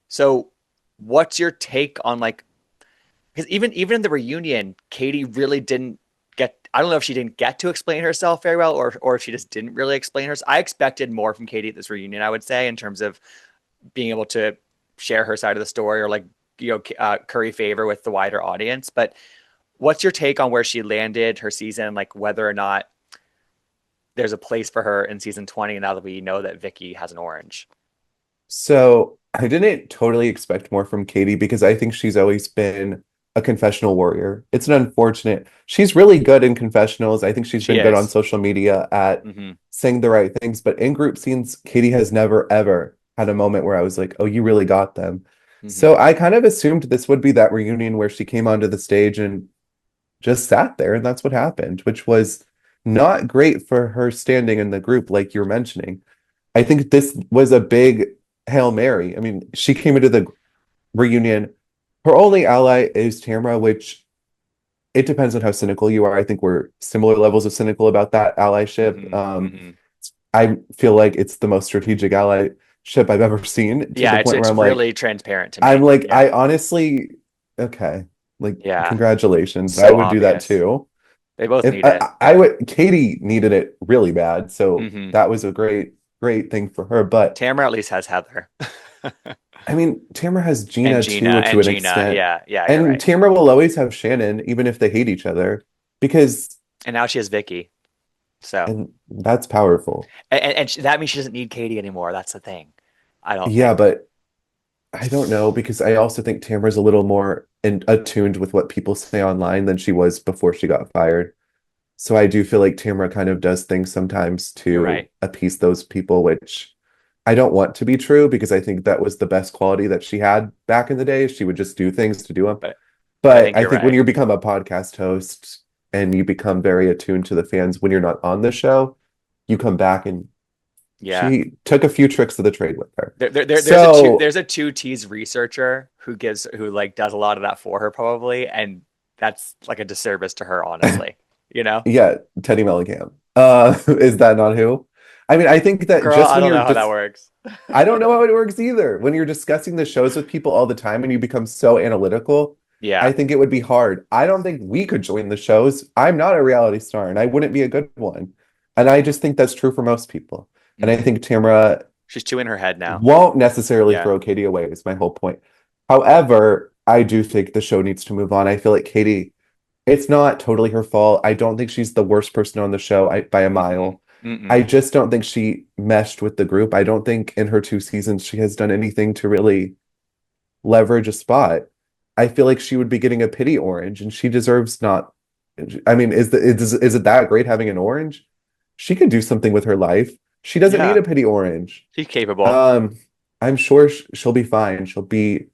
so what's your take on like because even in the reunion, Katie really didn't get. I don't know if she didn't get to explain herself very well, or if she just didn't really explain herself. I expected more from Katie at this reunion. I would say in terms of being able to share her side of the story or like curry favor with the wider audience. But what's your take on where she landed her season? Like whether or not there's a place for her in season 20 now that we know that Vicky has an orange. So I didn't totally expect more from Katie because I think she's always been a confessional warrior. It's an unfortunate. She's really good in confessionals. I think she's She been good on is. social media at Mm-hmm. saying the right things, but in group scenes, Katie has never ever had a moment where I was like, "Oh, you really got them." Mm-hmm. So I kind of assumed this would be that reunion where she came onto the stage and just sat there, and that's what happened, which was not great for her standing in the group, like you're mentioning. I think this was a big Hail Mary. I mean, she came into the reunion. Her only ally is Tamara, which it depends on how cynical you are. I think we're similar levels of cynical about that allyship. Mm-hmm. Mm-hmm. I feel like it's the most strategic allyship I've ever seen to Yeah, the it's point where it's I'm like, really transparent to me. Yeah. I honestly, okay, like, Yeah. congratulations. I So would do that obvious. too. They both If need it. I would, Katie needed it really bad, so Hmm. that was a great thing for her. But Tamara at least has Heather. I mean, Tamara has And Gina Gina too to and an Gina. extent, Yeah, yeah, you're and right. Tamara will always have Shannon, even if they hate each other, because And now she has Vicky. So, and that's powerful. that means she doesn't need Katie anymore. That's the thing. I don't Yeah, think. but I don't know because I also think Tamara's a little more attuned with what people say online than she was before she got fired. So I do feel like Tamara kind of does things sometimes You're to right. appease those people, which I don't want to be true because I think that was the best quality that she had back in the day. She would just do things to do them. But I But think I you're think when right. you become a podcast host and you become very attuned to the fans when you're not on the show, you come back and Yeah. she took a few tricks of the trade with her. There's a So, 2T's researcher who like does a lot of that for her probably, and that's like a disservice to her, honestly. You know? yeah, Teddy Mellencamp. Is that not who? I mean, I think that Girl, just I when don't you're know how that just works. I don't know how it works either. When you're discussing the shows with people all the time and you become so analytical, I Yeah. think it would be hard. I don't think we could join the shows. I'm not a reality star and I wouldn't be a good one. And I just think that's true for most people. And I Hmm. think Tamara She's two in her head now. won't necessarily Yeah. throw Katie away, is my whole point. However, I do think the show needs to move on. I feel like Katie, it's not totally her fault. I don't think she's the worst person on the show by a Mm-mm. mile. I Mm-mm. just don't think she meshed with the group. I don't think in her 2 seasons she has done anything to really leverage a spot. I feel like she would be getting a pity orange and she deserves not. I mean, is it that great having an orange? She can do something with her life. She doesn't need Yeah. a pity orange. She's capable. Um, I'm sure she'll be fine. She'll be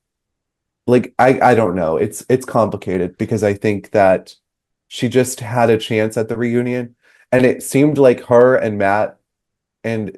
like I don't know. It's complicated because I think that she just had a chance at the reunion and it seemed like her and Matt and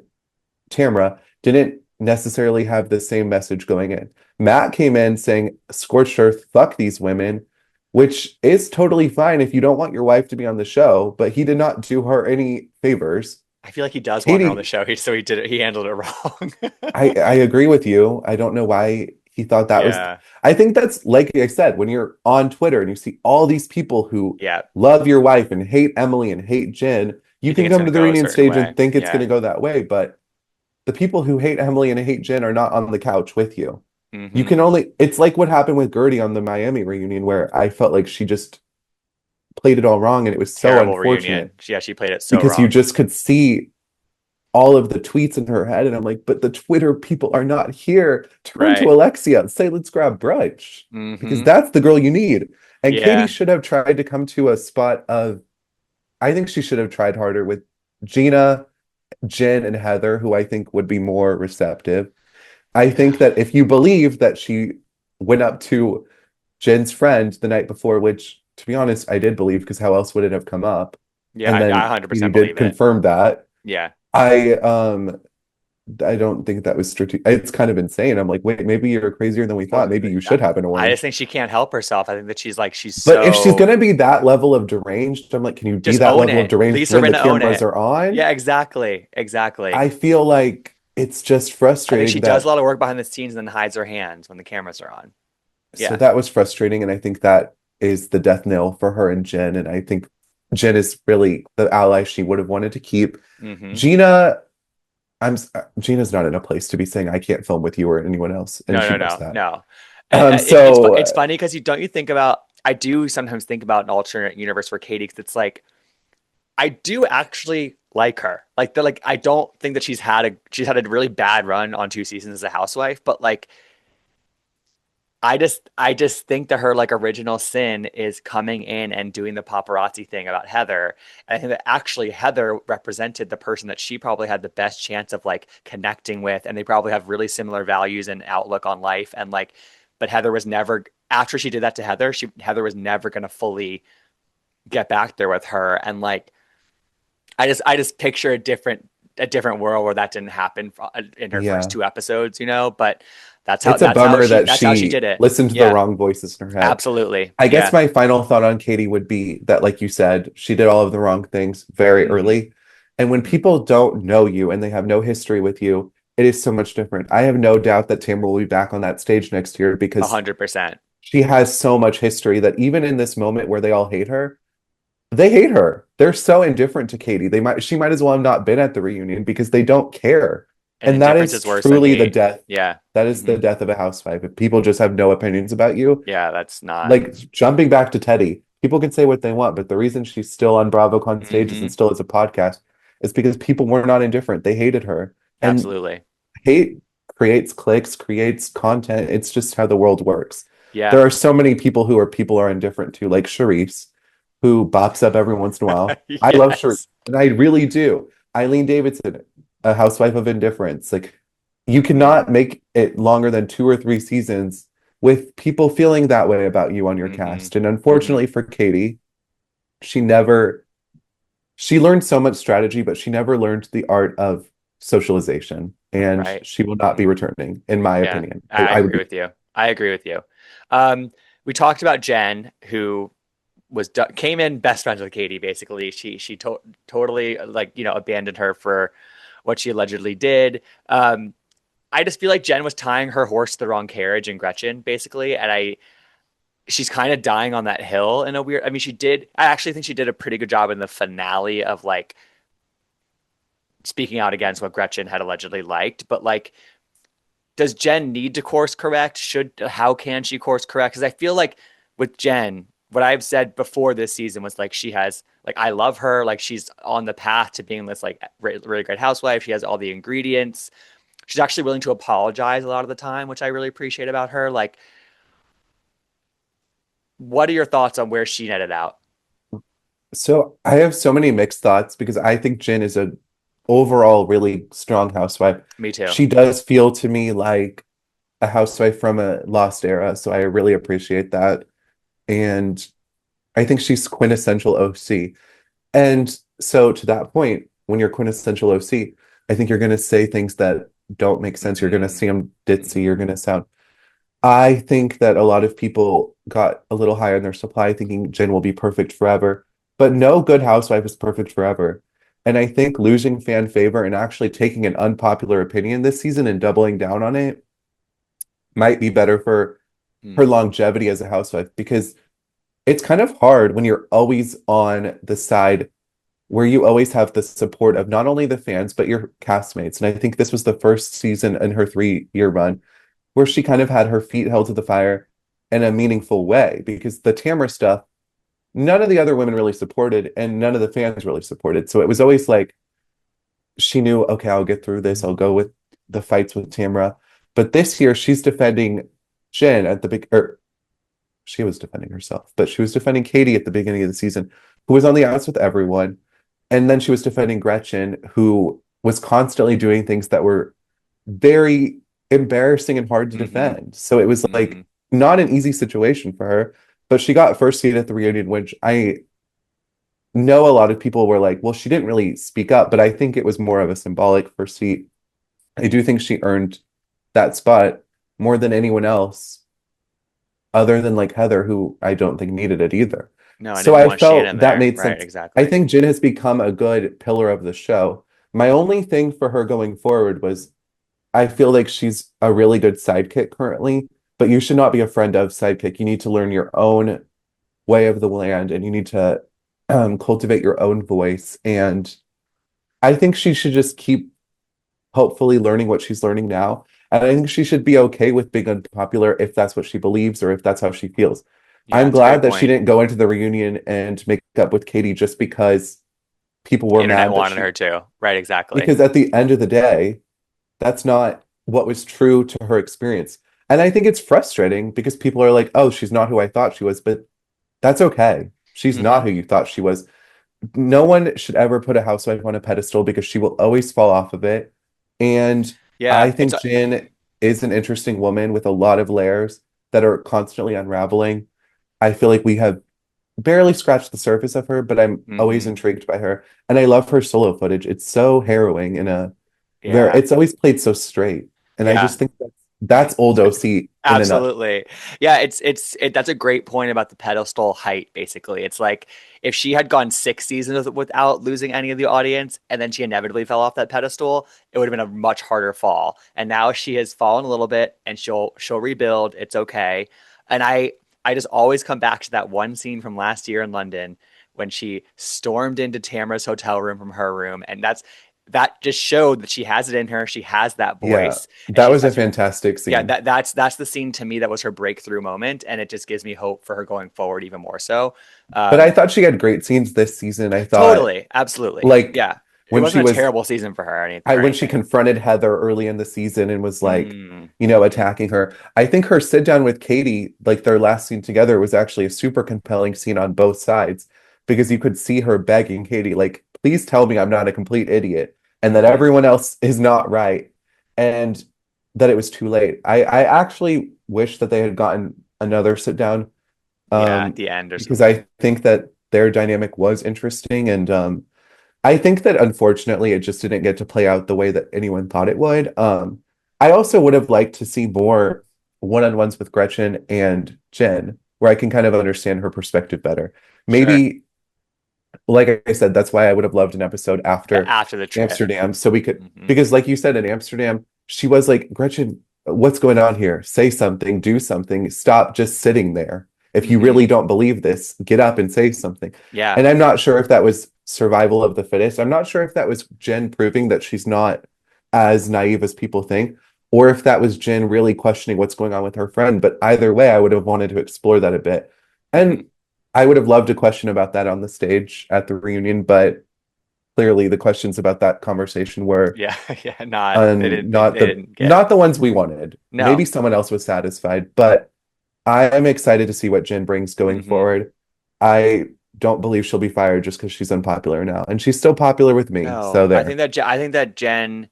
Tamra didn't necessarily have the same message going in. Matt came in saying scorched earth, fuck these women, which is totally fine if you don't want your wife to be on the show, but he did not do her any favors. I feel like he does want her on the Katie, show. He did it. He handled it wrong. I agree with you. I don't know why he thought that was. Yeah. I think that's like I said, when you're on Twitter and you see all these people who Yeah. love your wife and hate Emily and hate Jen, you You think can it's come gonna to the go a reunion certain stage way. and think it's going Yeah. to go that way. But the people who hate Emily and hate Jen are not on the couch with you. You Hmm. can only, it's like what happened with Gertie on the Miami reunion, where I felt like she just played it all wrong. And it was so Terrible reunion. unfortunate She played it so because you wrong. just could see all of the tweets in her head. And I'm like, but the Twitter people are not here. Turn to Right. Alexia and say, let's grab brunch because Hmm. that's the girl you need. And Katie Yeah. should have tried to come to a spot of, I think she should have tried harder with Gina, Jen, and Heather, who I think would be more receptive. I Yeah. think that if you believe that she went up to Jen's friend the night before, which to be honest, I did believe because how else would it have come up? Yeah. And I then Katie 100% did believe it. confirm that. Yeah. I I don't think that was strategic. It's kind of insane. I'm like, wait, maybe you're crazier than we thought. Well, Maybe you should have an I just orange. think she can't help herself. I think that she's But if she's so gonna be that level of deranged, I'm like, can you be just that own level of it. deranged Lisa when the Rinna own cameras it. are on? Yeah, exactly. Exactly. I feel like it's just I think she frustrating does a that. lot of work behind the scenes and then hides her hands when the cameras are on. So Yeah. that was frustrating, and I think that is the death knell for her and Jen. And I think Jen is really the ally she would have wanted to keep. Hmm. Gina, Gina's not in a place to be saying I can't film with you or anyone else, and No, she no, knows no, that. no. And So it's funny because you think about I do sometimes think about an alternate universe for Katie because it's like I do actually like her. Like they're like I don't think that she's had a really bad run on 2 seasons as a housewife, but like I just think that her like original sin is coming in and doing the paparazzi thing about Heather. And I think that actually Heather represented the person that she probably had the best chance of like connecting with, and they probably have really similar values and outlook on life. And like, but Heather was never after she did that to Heather, she Heather was never gonna fully get back there with her. And like I just picture a different world where that didn't happen in her first yeah. 2 episodes, you know, but It's a bummer that that's how she she did it. listened to the Yeah. wrong voices in her head. Absolutely. I guess Yeah. my final thought on Katie would be that, like you said, she did all of the wrong things very Hmm. early. And when Hmm. people don't know you and they have no history with you, it is so much different. I have no doubt that Tamara will be back on that stage next year A because 100%. she has so much history that even in this moment where they all hate her, they hate her. They're so indifferent to Katie. She might as well have not been at the reunion because they don't care. And And that indifference is is worse than truly the hate. death. Yeah. That is Hmm. the death of a housewife. If people just have no opinions about you, Yeah, that's not. like jumping back to Teddy, people can say what they want, but the reason she's still on BravoCon stages and Hmm. still has a podcast is because people were not indifferent. They hated her. And Absolutely. hate creates clicks, creates content. It's just how the world works. Yeah. There are so many people are indifferent to, like Charisse, who bops up every once in a while. I love Charisse, Yes. and I really do. Eileen Davidson, a housewife of indifference. Like you Hmm. cannot make it longer than 2 or 3 seasons with people feeling that way about you on your Hmm. cast. And Hmm. unfortunately for Katie, she never she learned so much strategy, but she never learned the art of socialization. And Right. she will not Hmm. be returning, in my Yeah. opinion. I I would agree be with you. I agree with you. Um, we talked about Jen, who came in best friends with Katie. Basically, totally like abandoned her for what she allegedly did. I just feel like Jen was tying her horse to the wrong carriage in Gretchen, basically, and she's kind of dying on that hill in a weird. I mean, she did. I actually think she did a pretty good job in the finale of like speaking out against what Gretchen had allegedly liked, but like does Jen need to course correct? How can she course correct? Because I feel like with Jen, what I've said before this season was like she has like I love her, like she's on the path to being this like really great housewife. She has all the ingredients. She's actually willing to apologize a lot of the time, which I really appreciate about her. Like, what are your thoughts on where she netted out? so I have so many mixed thoughts because I think Jin is a overall really strong housewife. Me too. She does feel to me like a housewife from a lost era, so I really appreciate that. And I think she's quintessential OC. And so to that point, when you're quintessential OC, I think you're going to say things that don't make sense. You're going to Hmm. seem ditzy. You're Hmm. going to sound. I think that a lot of people got a little high on their supply, thinking Jen will be perfect forever. But no good housewife is perfect forever. And I think losing fan favor and actually taking an unpopular opinion this season and doubling down on it might be better for her Mm. longevity as a housewife because it's kind of hard when you're always on the side where you always have the support of not only the fans but your castmates. And I think this was the first season in her 3-year run where she kind of had her feet held to the fire in a meaningful way because the Tamara stuff, none of the other women really supported and none of the fans really supported. So it was always like she knew, okay, I'll get through this. I'll go with the fights with Tamara. But this year she's defending Jen at the big, or she was defending herself, but she was defending Katie at the beginning of the season, who was on the outs with everyone. And then she was defending Gretchen, who was constantly doing things that were very embarrassing and hard to Mm-hmm. defend. So it was Mm-hmm. like not an easy situation for her, but she got first seat at the reunion, which I know a lot of people were like, well, she didn't really speak up, but I think it was more of a symbolic first seat. I do think she earned that spot more than anyone else, other than like Heather, who I don't think needed it either. No, I So didn't I want Shannon felt that there. made Right, sense. I exactly. think Jen has become a good pillar of the show. My only thing for her going forward was I feel like she's a really good sidekick currently, but you should not be a friend of sidekick. You need to learn your own way of the land and you need to cultivate your own voice. And I think she should just keep hopefully learning what she's learning now. And I think she should be okay with being unpopular if that's what she believes or if that's how she feels. Yeah, I'm it's a great glad that she point. didn't go into the reunion and make up with Katie just because people The were internet mad that wanted she, her to. Right, exactly. because at the end of the day, that's not what was true to her experience. And I think it's frustrating because people are like, oh, she's not who I thought she was, but that's okay. She's Mm-hmm. not who you thought she was. No one should ever put a housewife on a pedestal because she will always fall off of it. And I Yeah, it's think Jen is an interesting woman with a lot of layers that are constantly unraveling. I feel like we have barely scratched the surface of her, but I'm always mm-hmm. intrigued by her. And I love her solo footage. It's so harrowing in a very, Yeah. it's always played so straight. And I Yeah. just think that's old OC in a nutshell. Absolutely. Yeah, that's a great point about the pedestal height, basically. It's like if she had gone 6 seasons without losing any of the audience and then she inevitably fell off that pedestal, it would have been a much harder fall. And now she has fallen a little bit and she'll rebuild. It's okay. And I just always come back to that one scene from last year in London when she stormed into Tamara's hotel room from her room. And that just showed that she has it in her. She has that Yeah, voice and that she's was a such a fantastic yeah, scene. that's the scene to me that was her breakthrough moment, and it just gives me hope for her going forward even more so. But I Um, thought she had great scenes this season. I thought totally, absolutely, like yeah. It when she wasn't a was terrible season for her I or when she anything. confronted Heather early in the season and was like, Mm, hmm. attacking her. I think her sit down with Katie, like their last scene together, was actually a super compelling scene on both sides because you could see her begging Katie, like, please tell me I'm not a complete idiot and that Hmm. everyone else is not right and that it was too late. I actually wish that they had gotten another sit down Yeah, at um, the end or because something. I think that their dynamic was interesting and I think that unfortunately it just didn't get to play out the way that anyone thought it would. I also would have liked to see more one-on-ones with Gretchen and Jen, where I can kind of understand her perspective better. Sure. Maybe, like I said, that's why I would have loved an episode after After the trip. Amsterdam, so we could, Hmm. because like you said, in Amsterdam, she was like, Gretchen, what's going on here? Say something, do something, stop just sitting there. If you Hmm. really don't believe this, get up and say something. Yeah. And I'm not sure if that was survival of the fittest. I'm not sure if that was Jen proving that she's not as naive as people think, or if that was Jen really questioning what's going on with her friend. But either way, I would have wanted to explore that a bit. Hmm. And I would have loved a question about that on the stage at the reunion, but clearly the questions about that conversation were Yeah. Yeah. Not they didn't they, not they the didn't get not the ones we wanted. no. Maybe someone else was satisfied, but I am excited to see what Jen brings going Hmm. forward. I don't believe she'll be fired just because she's unpopular now, and she's still popular with me. So No, there. I think that Jen.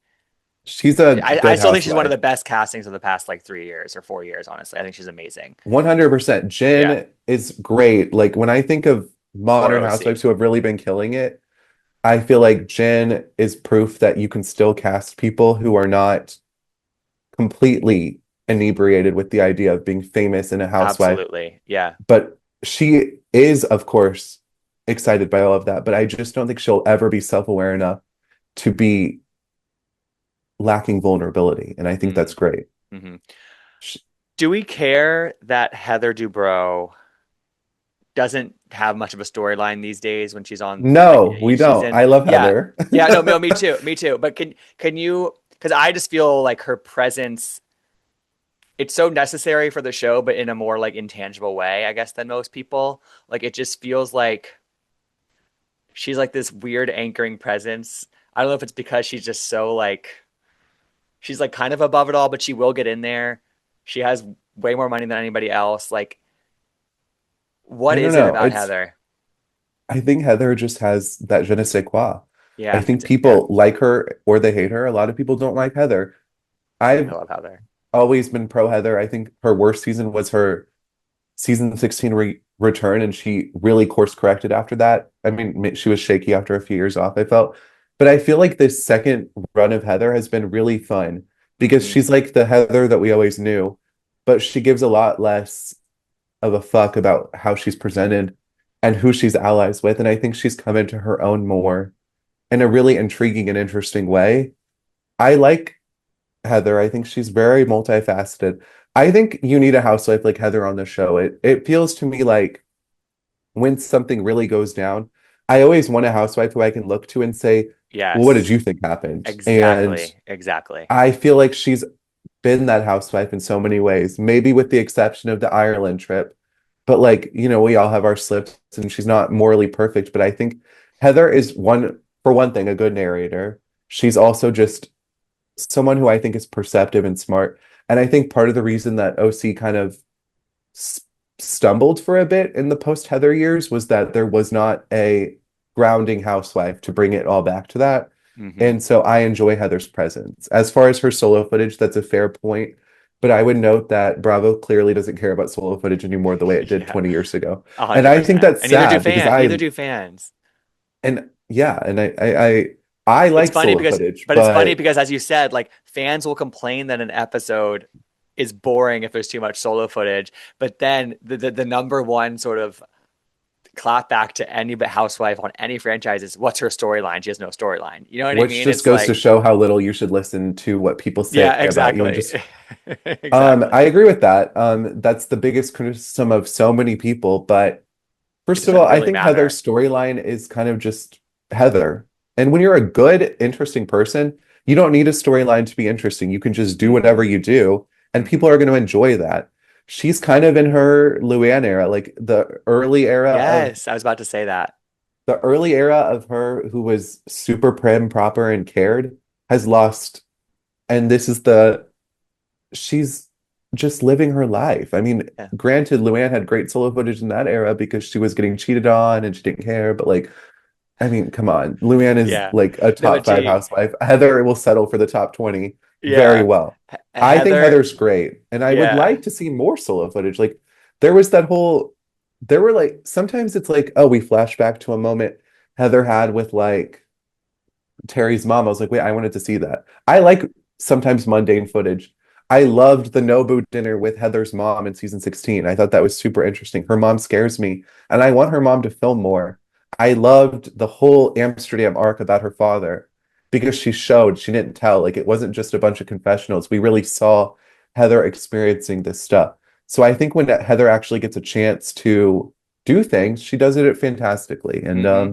She's a I good still think she's one of housewife. the best castings of the past like 3 years or 4 years. Honestly, I think she's amazing. 100%. Yeah, Jen is great. Like when I think of or modern OC. housewives who have really been killing it, I feel like Jen is proof that you can still cast people who are not completely inebriated with the idea of being famous and a housewife. Absolutely. Yeah. But she is, of course, excited by all of that, but I just don't think she'll ever be self-aware enough to be lacking vulnerability. And I think that's Mm, great. hmm. Sh Do we care that Heather Dubrow doesn't have much of a storyline these days when she's on like no, we each don't. season? I love Yeah. Heather. Yeah, no, no, me too. Me too. But can you, because I just feel like her presence, it's so necessary for the show, but in a more like intangible way, I guess, than most people. Like it just feels like she's like this weird anchoring presence. I don't know if it's because she's just so like she's like kind of above it all, but she will get in there. She has way more money than anybody else. Like, what I don't is it know. about Heather? I think Heather just has that je ne sais quoi. I Yeah, think yeah, people like her or they hate her. A lot of people don't like Heather. I I've love Heather. always been pro Heather. I think her worst season was her season 16 return, and she really course corrected after that. I mean, she was shaky after a few years off, I felt. But I feel like this second run of Heather has been really fun because Mm-hmm. she's like the Heather that we always knew, but she gives a lot less of a fuck about how she's presented and who she's allies with. And I think she's come into her own more in a really intriguing and interesting way. I like Heather. I think she's very multifaceted. I think you need a housewife like Heather on the show. It feels to me like when something really goes down, I always want a housewife who I can look to and say, well, what did Yes, you think happened? And exactly, exactly. I feel like she's been that housewife in so many ways, maybe with the exception of the Ireland trip. But like, we all have our slips and she's not morally perfect. But I think Heather is for one thing, a good narrator. She's also just someone who I think is perceptive and smart. And I think part of the reason that OC kind of s stumbled for a bit in the post Heather years was that there was not a grounding housewife to bring it all back to that. Mm-hmm. And so I enjoy Heather's presence. As far as her solo footage, that's a fair point. But I would note that Bravo clearly doesn't care about solo footage anymore the way it did Yeah, 20 years ago. a And hundred I think percent. that's And neither do sad because fan, neither do fans. and yeah, and I It's like funny solo because, footage, but it's funny but because, as you said, like fans will complain that an episode is boring if there's too much solo footage. But then the number one sort of clap back to any housewife on any franchise is what's her storyline? She has no storyline. You know what I which mean? just It's goes to like, show how little you should listen to what people say yeah, about you and exactly. just I Exactly. agree with that. That's the biggest criticism of so many people. But It first of doesn't all, I really think Heather's matter. storyline is kind of just Heather. And when you're a good, interesting person, you don't need a storyline to be interesting. You can just do whatever Hmm. you do, and Hmm. people are going to enjoy that. She's kind of in her Luann era, like Yes, I was about to say that. the early era of her who was super prim, proper, and cared has lost. And this is the she's just living her life. I mean, Yeah. granted, Luann had great solo footage in that era because she was getting cheated on and she didn't care, but like, I mean, come on. Luann is Yeah. like a No, top five housewife. Heather will settle for the top 20 very yeah. well. I think Heather, Heather's great, and I would yeah. like to see more solo footage. Like, there was that whole, there were like, sometimes it's like, oh, we flash back to a moment Heather had with like Terry's mom. I was like, wait, I wanted to see that. I like sometimes mundane footage. I loved the Nobu dinner with Heather's mom in season 16. I thought that was super interesting. Her mom scares me, and I want her mom to film more. I loved the whole Amsterdam arc about her father because she showed, she didn't tell. Like it wasn't just a bunch of confessionals. We really saw Heather experiencing this stuff. So I think when Heather actually gets a chance to do things, she does it fantastically. And Hmm.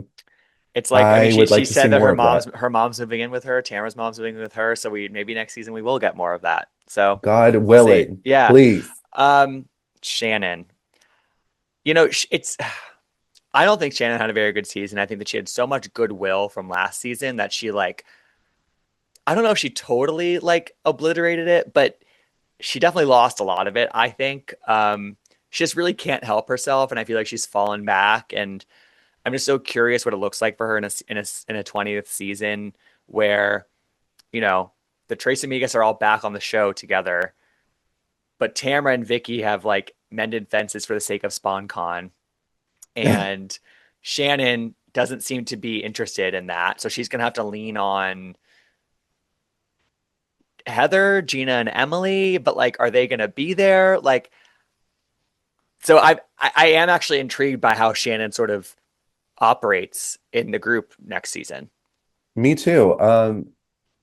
It's like, I mean, I she would she like to see said that more of that. her mom's moving in with her, Tamara's mom's moving in with her, so we maybe next season we will get more of that. So God we'll see. willing, Yeah. please. Um, Shannon. It's I don't think Shannon had a very good season. I think that she had so much goodwill from last season that she like I don't know if she totally like obliterated it, but she definitely lost a lot of it, I think. She just really can't help herself, and I feel like she's fallen back. And I'm just so curious what it looks like for her in a 20th season where you know the Trace Amigas are all back on the show together, but Tamara and Vicky have like mended fences for the sake of SpawnCon, and Shannon doesn't seem to be interested in that, so she's gonna have to lean on Heather, Gina, and Emily. But like, are they gonna be there? Like, so I am actually intrigued by how Shannon sort of operates in the group next season. Me too.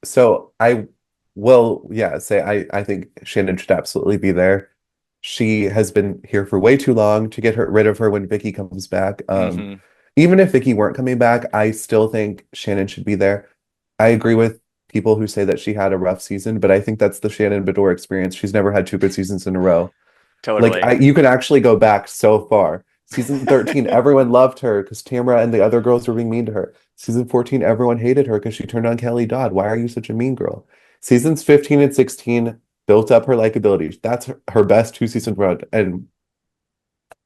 So I will, yeah, say I think Shannon should absolutely be there. She has been here for way too long to get rid of her when Vicky comes back. Hmm. Even if Vicky weren't coming back, I still think Shannon should be there. I agree with people who say that she had a rough season, but I think that's the Shannon Bedore experience. She's never had two good seasons in a row. Like Totally. you can actually go back so far. Season 13, everyone loved her because Tamara and the other girls were being mean to her. Season 14, everyone hated her because she turned on Kelly Dodd. Why are you such a mean girl? Seasons 15 and 16 built up her likability. That's her best two-season run, and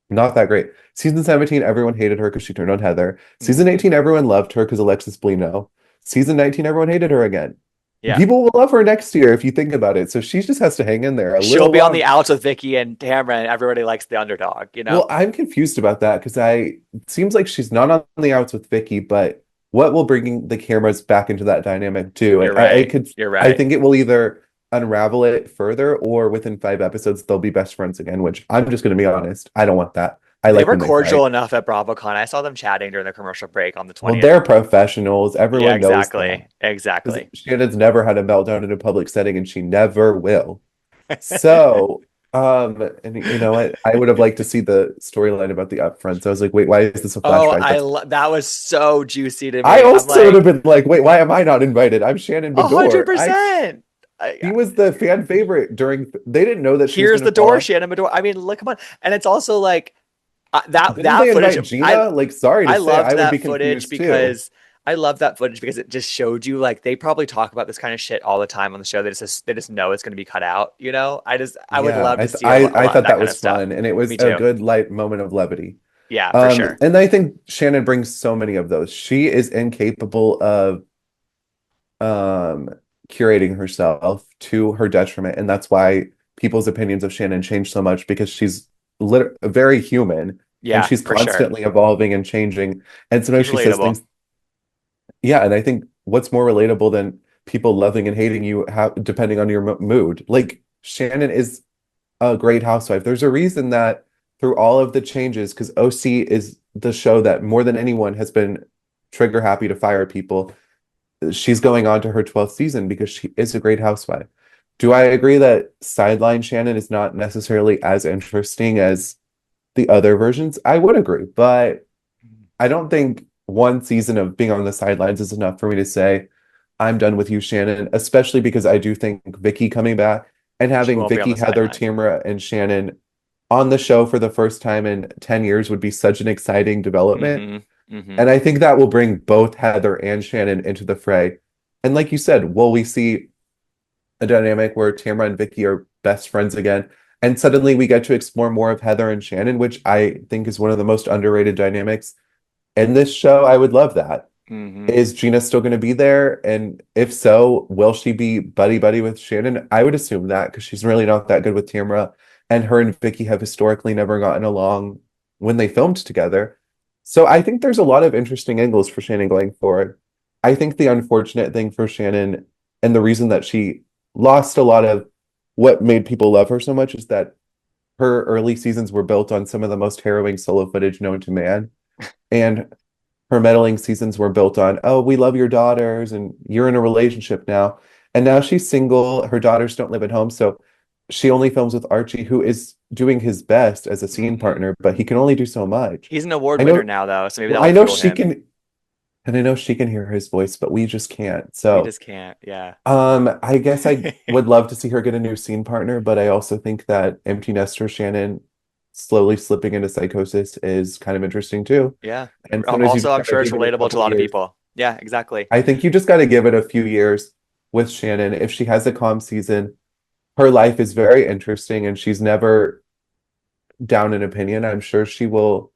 not that great. Season 17, everyone hated her because she turned on Heather. Season Hmm. 18, everyone loved her because Alexis Blino. Season 19, everyone hated her again. Yeah. People will love her next year if you think about it. So she just has to hang in there a She'll little be on the longer. outs with Vicky and Tamara, and everybody likes the underdog, you know? Well, I'm confused about that because it seems like she's not on the outs with Vicky, but what will bring the cameras back into that dynamic too? You're I right. could, You're I right. think it will either unravel it further or within 5 episodes they'll be best friends again, which I'm just going to be honest, I don't want that. I They like were when they fight. cordial enough at BravoCon. I saw them chatting during the commercial break on the Well, 20th. they're professionals. Yeah, Everyone knows that exactly. because Exactly. Shannon's never had a meltdown in a public setting, and she never will. So, and you know what? I would have liked to see the storyline about the upfronts. I was like, wait, why is this a Oh, flashback? That's that was so juicy to I me. I'm also would have like, been like, wait, why am I not invited? I'm Shannon a hundred Bedore. percent. She was the fan favorite during. They didn't know that she was Here's going the to fall door, off. Shannon Medora. I mean, look, come on. And it's also like Didn't that they footage. invite Gina? Like, sorry to I say, loved I would be that footage confused too. because it just showed you like they probably talk about this kind of shit all the time on the show. They just know it's going to be cut out. You know, I would Yeah, love to see a I lot of thought that that kind of was stuff. fun, and it was Me a too. good light moment of levity. Yeah, for sure. And I think Shannon brings so many of those. She is incapable of um curating herself to her detriment, and that's why people's opinions of Shannon change so much because she's very human and Yeah, she's for sure. constantly evolving and changing. And sometimes She's she says relatable. things, yeah, and I think what's more relatable than people loving and hating you depending on your mood. Like Shannon is a great housewife. There's a reason that through all of the changes, because OC is the show that more than anyone has been trigger happy to fire people. She's going on to her 12th season because she is a great housewife. Do I agree that Sideline Shannon is not necessarily as interesting as the other versions? I would agree, but I don't think one season of being on the sidelines is enough for me to say I'm done with you, Shannon, especially because I do think Vicky coming back and She having won't be on Vicky, the Heather, sideline. Tamara, and Shannon on the show for the first time in 10 years would be such an exciting development. Hmm. Hmm. And I think that will bring both Heather and Shannon into the fray. And like you said, will we see a dynamic where Tamara and Vicky are best friends again? And suddenly we get to explore more of Heather and Shannon, which I think is one of the most underrated dynamics in this show. I would love that. Hmm. Is Gina still going to be there? And if so, will she be buddy buddy with Shannon? I would assume that because she's really not that good with Tamara. And her and Vicky have historically never gotten along when they filmed together. So I think there's a lot of interesting angles for Shannon going forward. I think the unfortunate thing for Shannon and the reason that she lost a lot of what made people love her so much is that her early seasons were built on some of the most harrowing solo footage known to man. And her meddling seasons were built on, oh, we love your daughters and you're in a relationship now. And now she's single. Her daughters don't live at home. So she only films with Archie, who is doing his best as a scene Hmm. partner, but he can only do so much. He's an award I winner know, now, though, so maybe well, that'll I know fuel she him. can, and I know she can hear his voice, but we just can't. We So, just can't. Yeah. I guess I would love to see her get a new scene partner, but I also think that empty nester Shannon slowly slipping into psychosis is kind of interesting too. Yeah. And sometimes you Also, just I'm gotta sure it's give it a relatable to a couple lot of years. people. Yeah, exactly. I think you just got to give it a few years with Shannon. If she has a calm season, her life is very interesting and she's never down in opinion. I'm sure she will,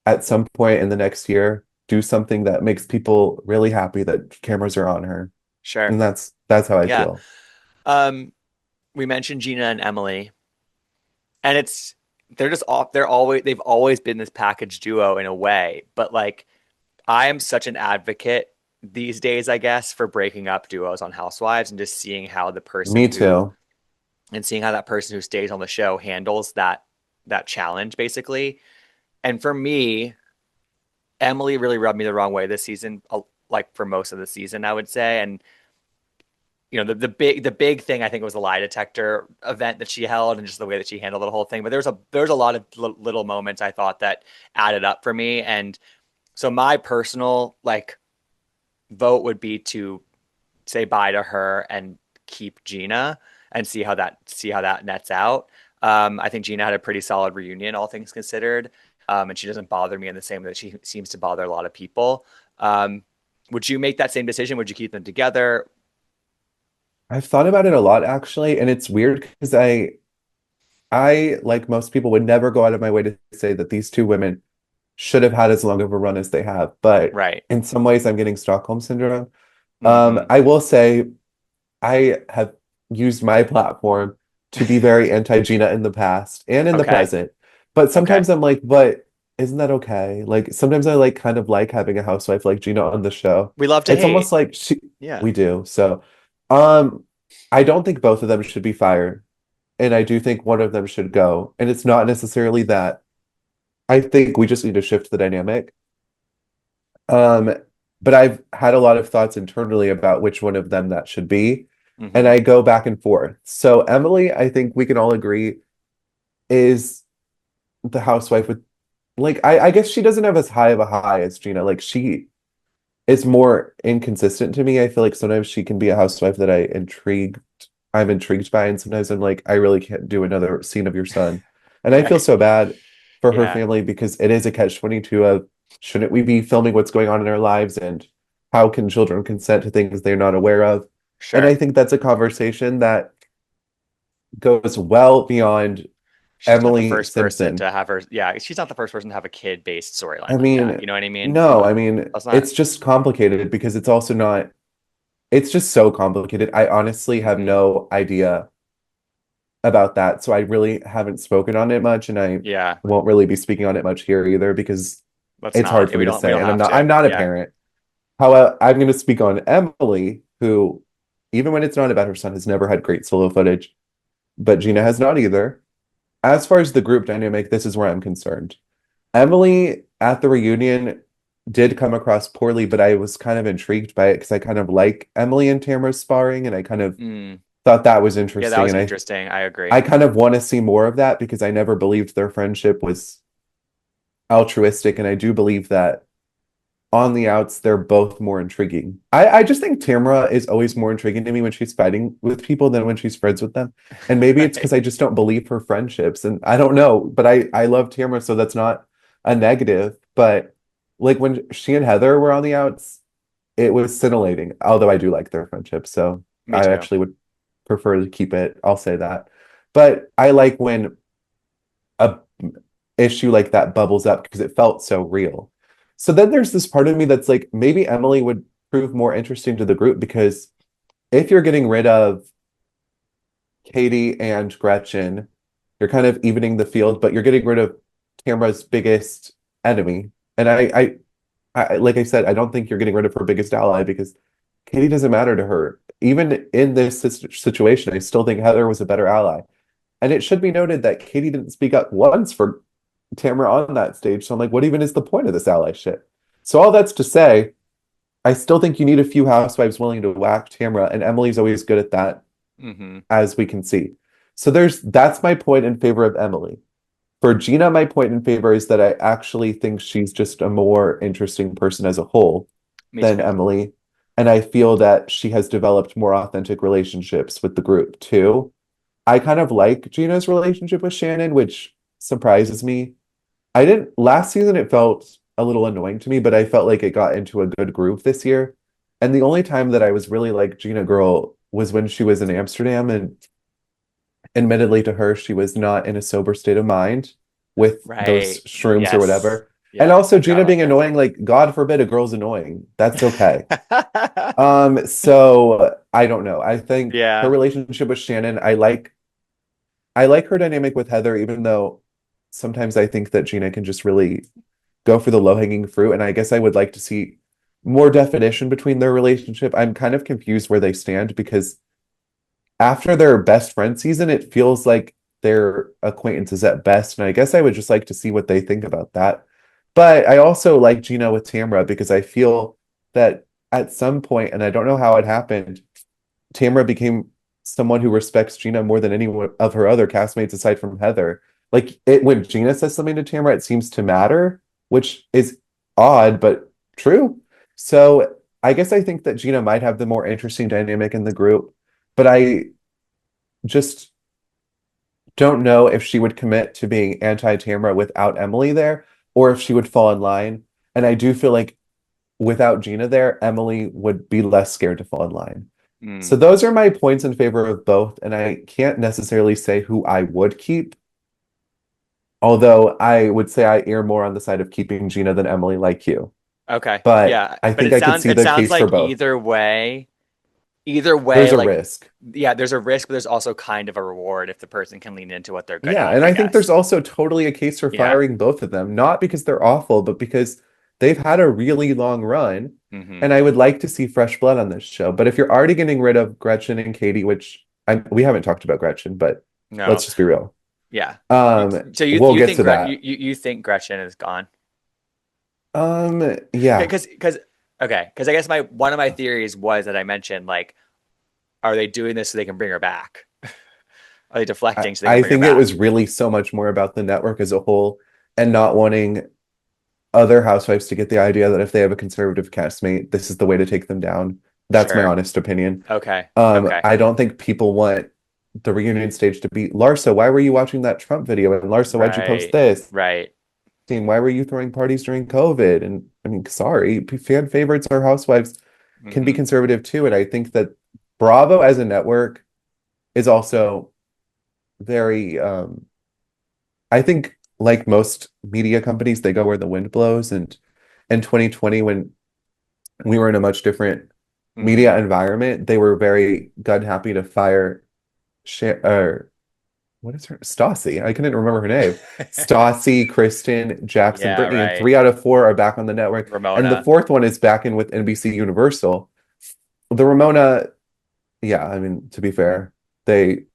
at some point in the next year, do something that makes people really happy that cameras are on her. Sure. And that's how I Yeah. feel. Um, we mentioned Gina and Emily, and they've always been this package duo in a way, but like I am such an advocate these days, I guess, for breaking up duos on Housewives and just Me too. seeing how that person who stays on the show handles that challenge basically. And for me, Emily really rubbed me the wrong way this season, like for most of the season, I would say. And the big thing I think was the lie detector event that she held and just the way that she handled the whole thing. But there's a lot of little moments I thought that added up for me. And so my personal like vote would be to say bye to her and keep Gina and see how that nets out. I think Gina had a pretty solid reunion, all things considered, and she doesn't bother me in the same way that she seems to bother a lot of people. Would you make that same decision? Would you keep them together? I've thought about it a lot actually, and it's weird because I, like most people, would never go out of my way to say that these two women should have had as long of a run as they have. But Right. in some ways, I'm getting Stockholm syndrome. Hmm. I will say I have used my platform to be very anti-Gina in the past and in the Okay. present. But Okay. sometimes I'm like, but isn't that okay? Like sometimes I like kind of like having a housewife like Gina on the show. We love to It's hate. almost like Yeah. we do. So, um, I don't think both of them should be fired. And I do think one of them should go. And it's not necessarily that. I think we just need to shift the dynamic. Um, but I've had a lot of thoughts internally about which one of them that should be, and Hmm. I go back and forth. So Emily, I think we can all agree, is the housewife with like I guess she doesn't have as high of a high as Gina. Like she is more inconsistent to me. I feel like sometimes she can be a housewife that I'm intrigued by, and sometimes I'm like, I really can't do another scene of your son. And I feel Right. so bad for her Yeah. family because it is a catch-22 of shouldn't we be filming what's going on in our lives and how can children consent to things they're not aware of? And I Sure. think that's a conversation that goes well beyond She's not the Emily first person Simpson. to have her. Yeah, she's not the first person to have a kid-based storyline I like that. mean, You know what I mean? no, I mean, That's not. it's just complicated because it's also not, it's just so complicated. I honestly have Hmm. no idea about that. So I really haven't spoken on it much, and I Yeah. won't really be speaking on it much here either because Let's it's hard not. for We me to don't. We say, don't and have I'm to. not a Yeah. parent. However, I'm going to speak on Emily, who, even when it's not about her son, has never had great solo footage, but Gina has not either. As far as the group dynamic, this is where I'm concerned. Emily at the reunion did come across poorly, but I was kind of intrigued by it because I kind of like Emily and Tamara's sparring, and I kind of Mm. thought that was Yeah, that interesting. was And interesting. I I agree. kind of want to see more of that because I never believed their friendship was altruistic, and I do believe that on the outs they're both more intriguing. I just think Tamara is always more intriguing to me when she's fighting with people than when she's friends with them. And maybe it's Right. because I just don't believe her friendships, and I don't know, but I love Tamara, so that's not a negative. But like when she and Heather were on the outs, it was scintillating. Although I do like their friendship, so Me I too. actually would prefer to keep it. I'll say that. But I like when a issue like that bubbles up because it felt so real. So then there's this part of me that's like, maybe Emily would prove more interesting to the group because if you're getting rid of Katie and Gretchen, you're kind of evening the field, but you're getting rid of Tamara's biggest enemy. And like I said, I don't think you're getting rid of her biggest ally because Katie doesn't matter to her. Even in this situation, I still think Heather was a better ally. And it should be noted that Katie didn't speak up once for Tamara on that stage. So I'm like, what even is the point of this allyship? So all that's to say, I still think you need a few housewives willing to whack Tamara, and Emily's always good at that, Hmm. as we can see. So that's my point in favor of Emily. For Gina, my point in favor is that I actually think she's just a more interesting person as a whole Me than too. Emily. And I feel that she has developed more authentic relationships with the group too. I kind of like Gina's relationship with Shannon, which surprises me. I didn't last season it felt a little annoying to me, but I felt like it got into a good groove this year. And the only time that I was really like Gina girl was when she was in Amsterdam, and admittedly to her, she was not in a sober state of mind with those Right. shrooms or Yes. whatever. And Yeah. also I forgot Gina about being annoying, like God forbid a girl's annoying. That's okay. that. So I don't know. I think her Yeah. relationship with Shannon, I like her dynamic with Heather, even though sometimes I think that Gina can just really go for the low-hanging fruit. And I guess I would like to see more definition between their relationship. I'm kind of confused where they stand because after their best friend season, it feels like they're acquaintances at best. And I guess I would just like to see what they think about that. But I also like Gina with Tamra because I feel that at some point, and I don't know how it happened, Tamra became someone who respects Gina more than any of her other castmates aside from Heather. Like it when Gina says something to Tamra, it seems to matter, which is odd but true. So I guess I think that Gina might have the more interesting dynamic in the group, but I just don't know if she would commit to being anti-Tamra without Emily there, or if she would fall in line. And I do feel like without Gina there, Emily would be less scared to fall in line. So Mm, those are my points in favor of both, and I can't necessarily say who I would keep, although I would say I err more on the side of keeping Gina than Emily, like you. okay. But Yeah. I But think I could see it the sounds case for like both. either way, There's a like risk. yeah, there's a risk, but there's also kind of a reward if the person can lean into what they're good Yeah, at, and I I think there's guess. also totally a case for Yeah. firing both of them, not because they're awful, but because they've had a really long run, Hmm. and I would like to see fresh blood on this show. But if you're already getting rid of Gretchen and Katie, which we haven't talked about Gretchen, but No. let's just be real. Yeah. So We'll you get think to that. You think Gretchen is gone? Yeah. Because okay, because I guess my one of my theories was that I mentioned like, are they doing this so they can bring her back? Are they I, deflecting so they can I bring her think it was back? really so much more about the network as a whole and not wanting other housewives to get the idea that if they have a conservative castmate, this is the way to take them down. That's my Sure. honest opinion. Okay. Okay. I don't think people want the reunion stage to be Larsa, why were you watching that Trump video? And Larsa, why'd you post Right. this? Right. Team, why were you throwing parties during COVID? And I mean, sorry, fan favorites or housewives can be Hmm. conservative too. And I think that Bravo as a network is also very I think like most media companies, they go where the wind blows. And in 2020, when we were in a much different Hmm. media environment, they were very gun happy to fire or what is her Stassi? I couldn't remember her name. Stassi, Kristen, Jackson, Yeah. Brittany, and Right. 3 out of 4 are back on the network. And the Ramona. fourth one is back in with NBC Universal. The Ramona, yeah, I mean, to be fair, they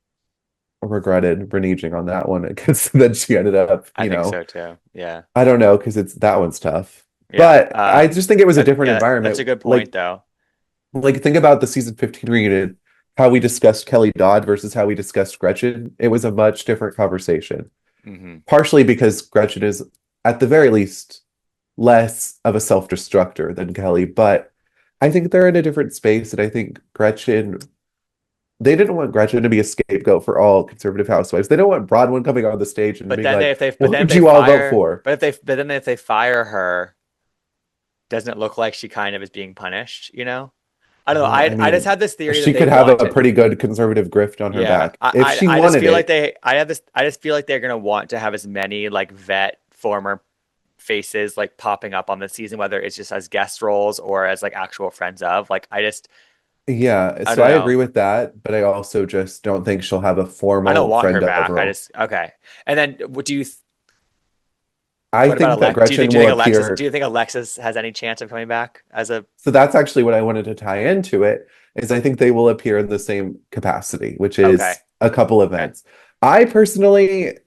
regretted reneging on that one because then she ended up, I think so too. Yeah. I don't know, because it's that one's tough. Yeah. But I just think it was a different Yeah. That's a environment. good point, though. Like think about the season 15 reunion, how we discussed Kelly Dodd versus how we discussed Gretchen. It was a much different conversation. Hmm. Partially because Gretchen is, at the very least, less of a self-destructor than Kelly, but I think they're in a different space, and I think they didn't want Gretchen to be a scapegoat for all conservative housewives. They don't want Bronwyn coming on the stage and being like, But "Well, then if who'd they you all vote fire, for?" but then if they fire her, doesn't it look like she kind of is being punished? You know? I don't know. I I just mean, had this theory that she they could have want a to. pretty good conservative grift on her Yeah, back if she I just wanted feel like it. they. I just feel like they're gonna want to have as many like vet former faces like popping up on the season, whether it's just as guest roles or as like actual friends of. Like Yeah, I so don't I know. agree with that, but I also just don't think she'll have a I don't formal want her friend of back. I role. just okay. And then what do you? I What about think that Alex? Gretchen Do you will think Alexis? Do appear. you think Alexis has any chance of coming back as a? So that's actually what I wanted to tie into it, is I think they will appear in the same capacity, which Okay. is a couple Okay. events. I personally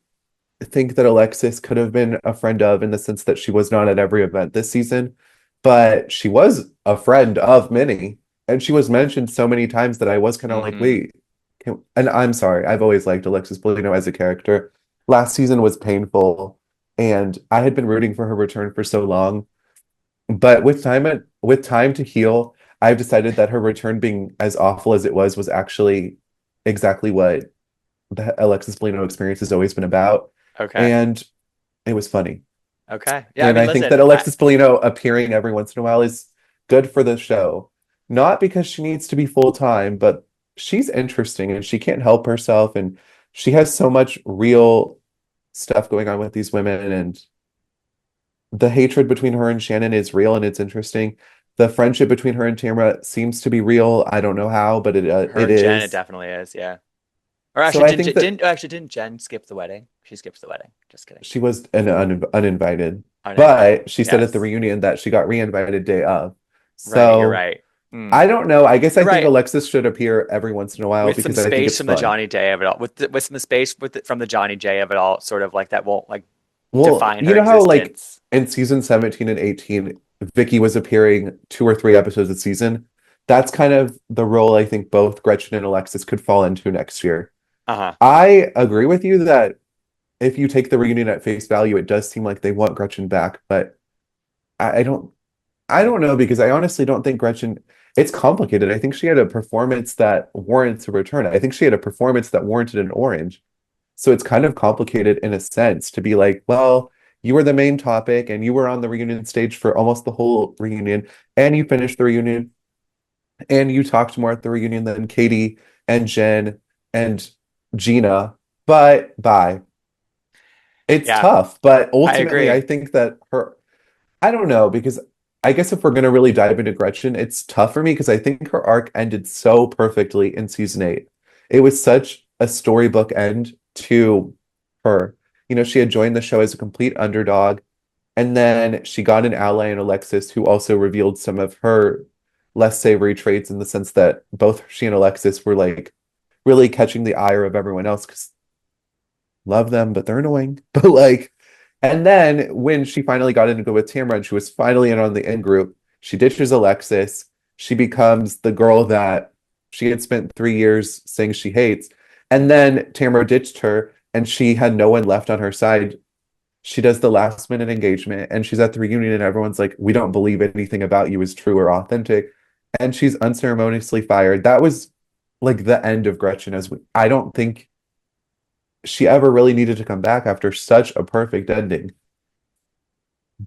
think that Alexis could have been a friend of in the sense that she was not at every event this season, but she was a friend of many, and she was mentioned so many times that I was kind of like, Mm-hmm. wait, and I'm sorry, I've always liked Alexis Polino as a character. Last season was painful, and I had been rooting for her return for so long. But with time to heal, I've decided that her return being as awful as it was actually exactly what the Alexis Polino experience has always been about. Okay. And it was funny. Okay. Yeah. I And mean, I think that listen. Alexis Polino appearing every once in a while is good for the show. Not because she needs to be full time, but she's interesting and she can't help herself. And she has so much real stuff going on with these women. And the hatred between her and Shannon is real and it's interesting. The friendship between her and Tamra seems to be real. I don't know how, but Her it and Jen, it is. definitely is. Yeah. Or So actually, I think that didn't Jen skip the wedding? She skips the wedding. Just kidding. she was uninvited, Uninvited. but she said at the Yes. reunion that she got re-invited day of. Right. You're So right. Mm. I don't know. I guess I You're think right. Alexis should appear every once in a while With some because I think space it's from the fun. Johnny J of it all, with some space from the Johnny J of it all, sort of like that won't like. Well, define you her know how like existence. in season 17 and 18, Vicky was appearing 2 or 3 episodes a season. That's kind of the role I think both Gretchen and Alexis could fall into next year. Uh-huh. I agree with you that if you take the reunion at face value, it does seem like they want Gretchen back, but I don't I don't know because I honestly don't think Gretchen it's complicated. I think she had a performance that warrants a return. I think she had a performance that warranted an orange. So it's kind of complicated in a sense to be like, well, you were the main topic and you were on the reunion stage for almost the whole reunion and you finished the reunion and you talked more at the reunion than Katie and Jen and Gina, but bye. It's Yeah, tough, but I ultimately I agree. think that her I don't know because I guess if we're going to really dive into Gretchen, it's tough for me because I think her arc ended so perfectly in season 8. It was such a storybook end to her. You know, she had joined the show as a complete underdog, and then she got an ally in Alexis, who also revealed some of her less savory traits in the sense that both she and Alexis were like really catching the ire of everyone else because love them, but they're annoying. But like, and then when she finally got in to go with Tamara and she was finally in on the in group, she ditches Alexis. She becomes the girl that she had spent 3 years saying she hates. And then Tamara ditched her and she had no one left on her side. She does the last minute engagement and she's at the reunion and everyone's like, we don't believe anything about you is true or authentic. And she's unceremoniously fired. That was like the end of Gretchen I don't think she ever really needed to come back after such a perfect ending.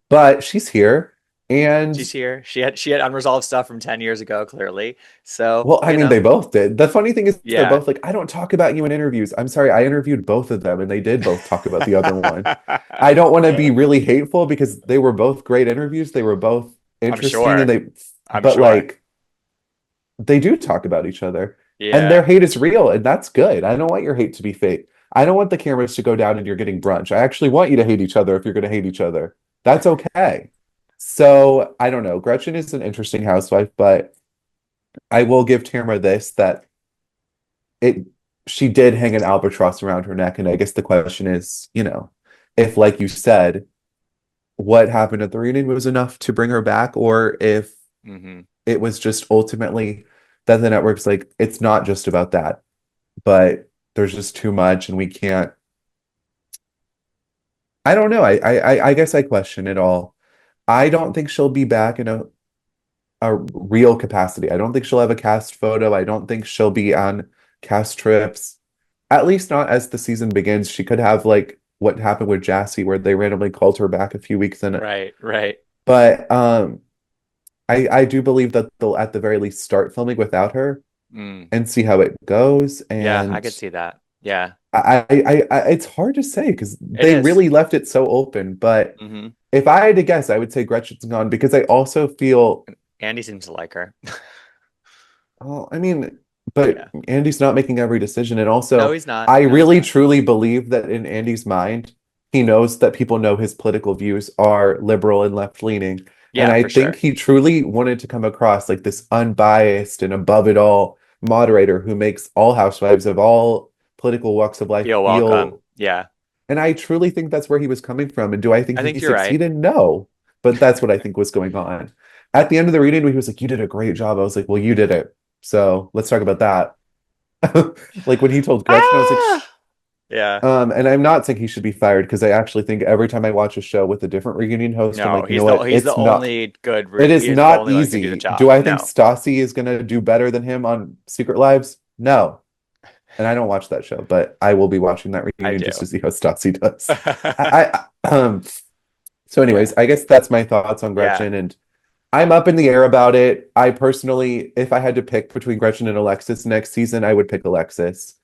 But she's here, and She's here. She had unresolved stuff from 10 years ago, clearly. So, well, I mean, they both did. The funny thing is, they're yeah. both like, I don't talk about you in interviews. I'm sorry, I interviewed both of them, and they did both talk about the other one. I don't want to be really hateful because they were both great interviews. They were both I'm interesting, sure. I'm but sure. like, they do talk about each other, and their Yeah. hate is real, and that's good. I don't want your hate to be fake. I don't want the cameras to go down and you're getting brunch. I actually want you to hate each other if you're going to hate each other. That's okay. So I don't know. Gretchen is an interesting housewife, but I will give Tamara this that it she did hang an albatross around her neck. And I guess the question is, if like you said, what happened at the reunion was enough to bring her back, or if Hmm. it was just ultimately that the network's like, it's not just about that, but there's just too much and we can't. I don't know. I guess I question it all. I don't think she'll be back in a real capacity. I don't think she'll have a cast photo. I don't think she'll be on cast trips. At least not as the season begins. She could have like what happened with Jassy, where they randomly called her back a few weeks in it. Right, right. But I do believe that they'll at the very least start filming without her Mm. and see how it goes. Yeah, I And could see that. Yeah, it's hard to say because it they is. really left it so open. But Hmm. if I had to guess, I would say Gretchen's gone because I also feel Andy seems to like her. well, I mean, but Yeah. Andy's not making every decision. And No, also, he's not. I No, he's really not. truly believe that in Andy's mind, he knows that people know his political views are liberal and left-leaning. And Yeah, I for think sure. he truly wanted to come across like this unbiased and above it all moderator who makes all housewives of all political walks of life Feel welcome. feel. Yeah, And I truly think that's where he was coming from. And do I think I he think you're right. succeeded? No. But that's what I think was going on. At the end of the reading, he was like, "You did a great job." I was like, "Well, you did it. So let's talk about that." Like when he told Gretchen, I was like, Ah! Shh. Yeah. And I'm not saying he should be fired because I actually think every time I watch a show with a different reunion host, I'm No, like, you know what? he's the only good It is he is the not only one who can do the easy. Do job. I think No. Stassi is gonna do better than him on Secret Lives? No. And I don't watch that show, but I will be watching that I reunion do. just to see how Stassi does. So anyways, Yeah. I guess that's my thoughts on Yeah. Gretchen and I'm up in the air about it. I personally, if I had to pick between Gretchen and Alexis next season, I would pick Alexis.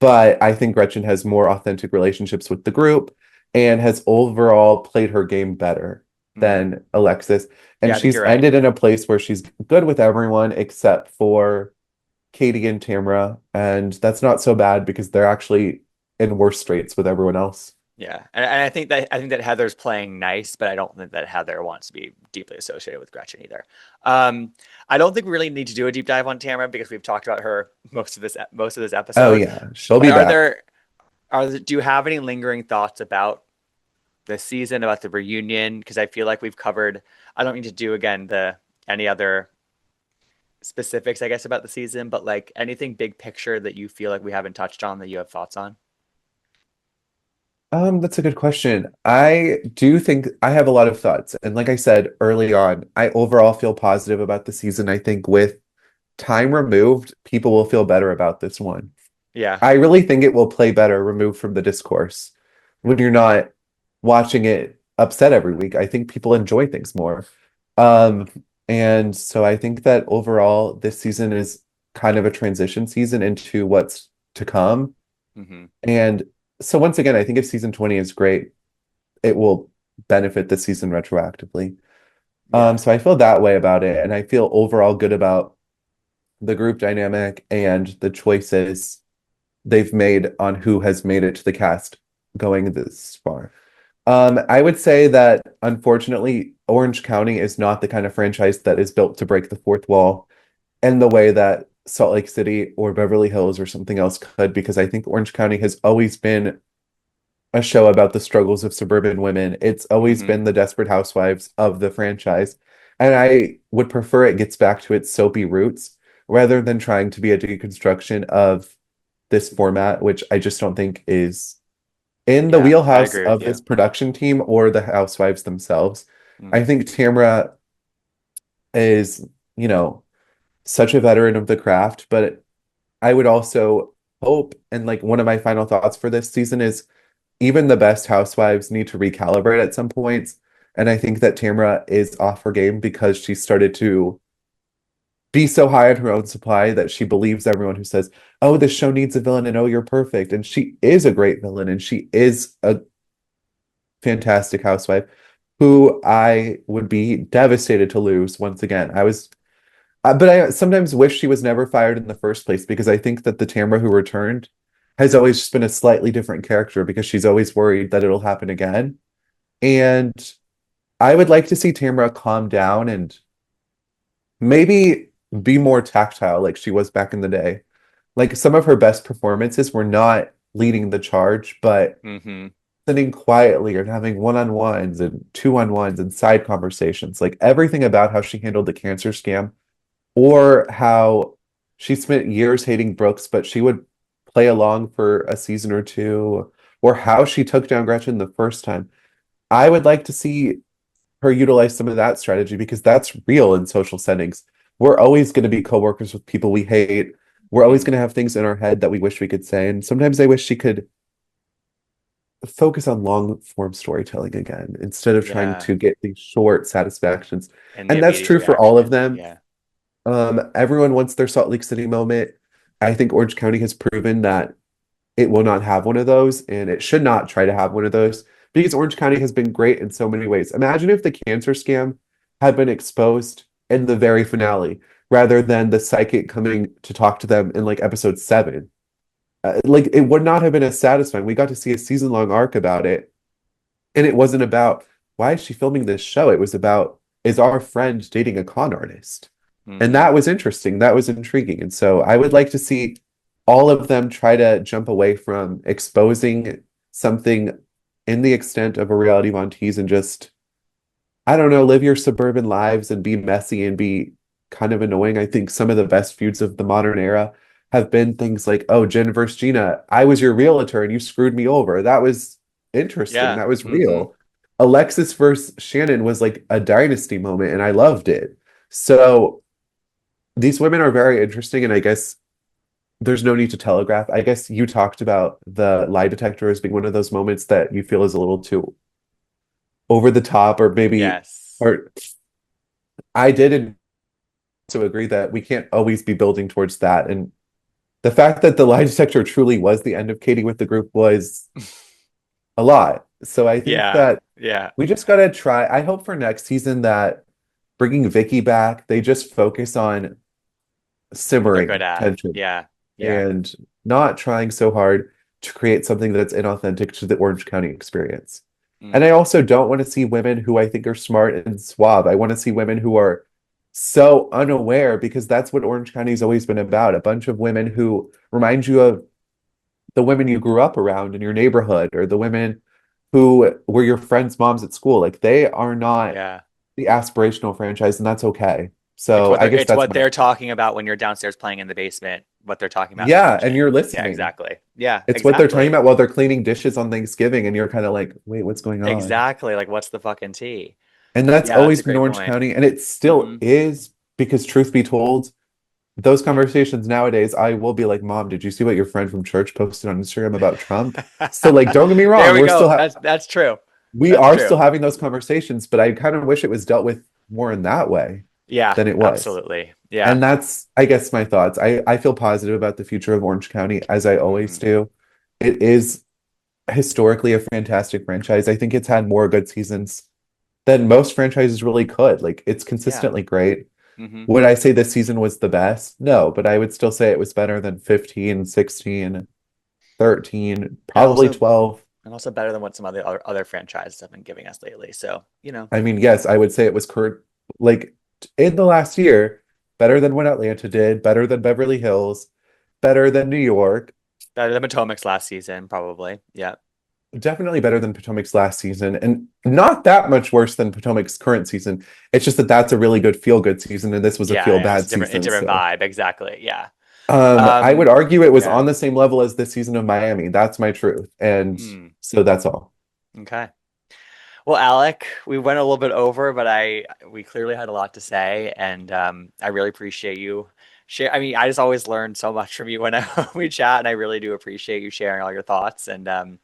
But I think Gretchen has more authentic relationships with the group and has overall played her game better Hmm. than Alexis. And Yeah, I think she's you're right. ended in a place where she's good with everyone except for Katie and Tamra. And that's not so bad because they're actually in worse straits with everyone else. Yeah. And I think that Heather's playing nice, but I don't think that Heather wants to be deeply associated with Gretchen either. Um, I don't think we really need to do a deep dive on Tamara because we've talked about her most of this Oh episode. yeah, she'll But be back. do you have any lingering thoughts about the season, about the reunion, because I feel like we've covered. I don't need to do again the any other specifics, I guess, about the season, but like anything big picture that you feel like we haven't touched on that you have thoughts on. That's a good question. I do think I have a lot of thoughts. And like I said early on, I overall feel positive about the season. I think with time removed, people will feel better about this one. Yeah. I really think it will play better removed from the discourse when you're not watching it upset every week. I think people enjoy things more. Um, and so I think that overall, this season is kind of a transition season into what's to come. Hmm. And so once again, I think if season 20 is great, it will benefit the season retroactively. Yeah. So I feel that way about it, and I feel overall good about the group dynamic and the choices they've made on who has made it to the cast going this far. I would say that unfortunately, Orange County is not the kind of franchise that is built to break the fourth wall in the way that Salt Lake City or Beverly Hills or something else could, because I think Orange County has always been a show about the struggles of suburban women. It's always Hmm. been the Desperate Housewives of the franchise. And I would prefer it gets back to its soapy roots rather than trying to be a deconstruction of this format, which I just don't think is in the Yeah, I wheelhouse agree with of this you. production team or the housewives themselves. Mm. I think Tamra is, you know, such a veteran of the craft, but I would also hope, and like one of my final thoughts for this season is even the best housewives need to recalibrate at some points. And I think that Tamra is off her game because she started to be so high on her own supply that she believes everyone who says, "Oh, this show needs a villain," and "Oh, you're perfect." And she is a great villain, and she is a fantastic housewife who I would be devastated to lose once again. But I sometimes wish she was never fired in the first place because I think that the Tamra who returned has always just been a slightly different character because she's always worried that it'll happen again. And I would like to see Tamra calm down and maybe be more tactile like she was back in the day. Like some of her best performances were not leading the charge, but Hmm. sitting quietly and having one-on-ones and two-on-ones and side conversations. Like everything about how she handled the cancer scam or how she spent years hating Brooks, but she would play along for a season or two, or how she took down Gretchen the first time. I would like to see her utilize some of that strategy because that's real in social settings. We're always going to be coworkers with people we hate. We're always Hmm. going to have things in our head that we wish we could say. And sometimes I wish she could focus on long form storytelling again instead of trying Yeah. to get these short satisfactions. And the And that's immediate true for all of reaction. them. Yeah. Everyone wants their Salt Lake City moment. I think Orange County has proven that it will not have one of those, and it should not try to have one of those because Orange County has been great in so many ways. Imagine if the cancer scam had been exposed in the very finale rather than the psychic coming to talk to them in like episode 7. Like it would not have been as satisfying. We got to see a season-long arc about it, and it wasn't about why is she filming this show? It was about is our friend dating a con artist? And Hmm. that was interesting. That was intriguing. And so I would like to see all of them try to jump away from exposing something in the extent of a reality Montease and just, I don't know, live your suburban lives and be messy and be kind of annoying. I think some of the best feuds of the modern era have been things like, oh, Jen versus Gina, I was your realtor and you screwed me over. That was interesting. Yeah. That was Hmm. real. Alexis versus Shannon was like a dynasty moment and I loved it. So these women are very interesting, and I guess there's no need to telegraph. I guess you talked about the lie detector as being one of those moments that you feel is a little too over the top, or maybe, Yes. or I did also agree that we can't always be building towards that. And the fact that the lie detector truly was the end of Katie with the group was a lot. So I think Yeah. that Yeah. we just gotta try. I hope for next season that bringing Vicky back, they just focus on What they're good simmering at. tension Yeah. Yeah. and not trying so hard to create something that's inauthentic to the Orange County experience. And Mm. I also don't want to see women who I think are smart and suave. I want to see women who are so unaware because that's what Orange County's always been about. A bunch of women who remind you of the women you grew up around in your neighborhood or the women who were your friends' moms at school. Like they are not Yeah. the aspirational franchise, and that's okay. It's So what I they're guess it's that's what my they're talking about when you're downstairs playing in the basement, what they're talking about in the yeah, and kitchen. you're Yeah, listening. exactly. Yeah, It's what they're talking exactly. about while they're cleaning dishes on Thanksgiving, and you're kind of like, wait, what's going on? Exactly. Like what's the fucking tea? And that's Yeah, that's always a been great Orange point. County, and it still Hmm. is because truth be told, those conversations nowadays, I will be like, Mom, did you see what your friend from church posted on Instagram about Trump? So like, don't get me There wrong, we go. That's true. we That's are true. still having those conversations, but I kind of wish it was dealt with more in that way Yeah, than it was. absolutely. Yeah. And that's, I guess, my thoughts. I feel positive about the future of Orange County, as I always Hmm. do. It is historically a fantastic franchise. I think it's had more good seasons than most franchises really could. Like, it's Yeah. consistently great. Hmm. Would I say this season was the best? No, but I would still say it was better than 15, 16, 13, And probably also 12. and also better than what some other franchises have been giving us lately. So, I mean, yes, I would say it was current, like in the last year, better than what Atlanta did, better than Beverly Hills, better than New York, better than Potomac's last season, probably. Yeah. definitely better than Potomac's last season, and not that much worse than Potomac's current season. It's just that that's a really good feel-good season, and this was a Yeah, yeah. It's feel-bad a season. different So, vibe. Exactly. Yeah. I would argue it was Yeah. on the same level as this season of Miami. That's my truth, and Mm, so that's all. okay. Well, Alec, we went a little bit over, but we clearly had a lot to say, and I really appreciate you share. I mean, I just always learn so much from you when we chat, and I really do appreciate you sharing all your thoughts. And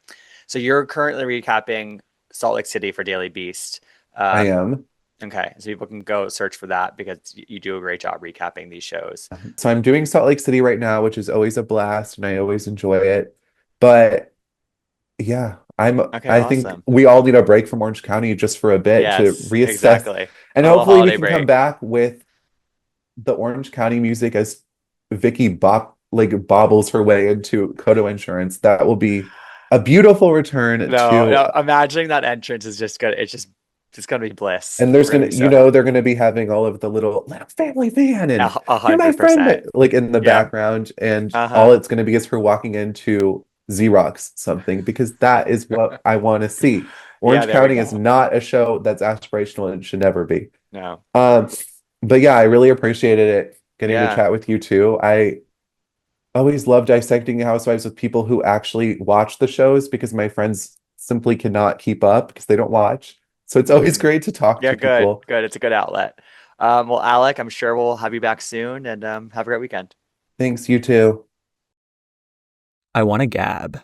so you're currently recapping Salt Lake City for Daily Beast. I Um, am. okay, so people can go search for that because you do a great job recapping these shows. So I'm doing Salt Lake City right now, which is always a blast, and I always enjoy it. But yeah, Okay, I think awesome. we all need a break from Orange County just for a bit to Yes, reassess. exactly. And A little hopefully we holiday can come break. back with the Orange County music as Vicky bobbles her way into Kodo Insurance. That will be a beautiful return No, to no, imagining that entrance is just gonna it's gonna be bliss. and We're there's gonna gonna, be so happy. they're gonna be having all of the little family fan and A you're my hundred friend percent. like in the Yep. background, and all Uh-huh. it's gonna be is her walking into Xerox something because that is what I want to see. Yeah, Orange there we County is go. not a show that's aspirational and should never be. No. Um, but yeah, I really appreciated it getting to Yeah. chat with you too. I always love dissecting Housewives with people who actually watch the shows because my friends simply cannot keep up because they don't watch. So it's always Hmm. great to talk Yeah, to good. people. Good. It's a good outlet. Well, Alec, I'm sure we'll have you back soon and have a great weekend. Thanks, you too. I want to gab.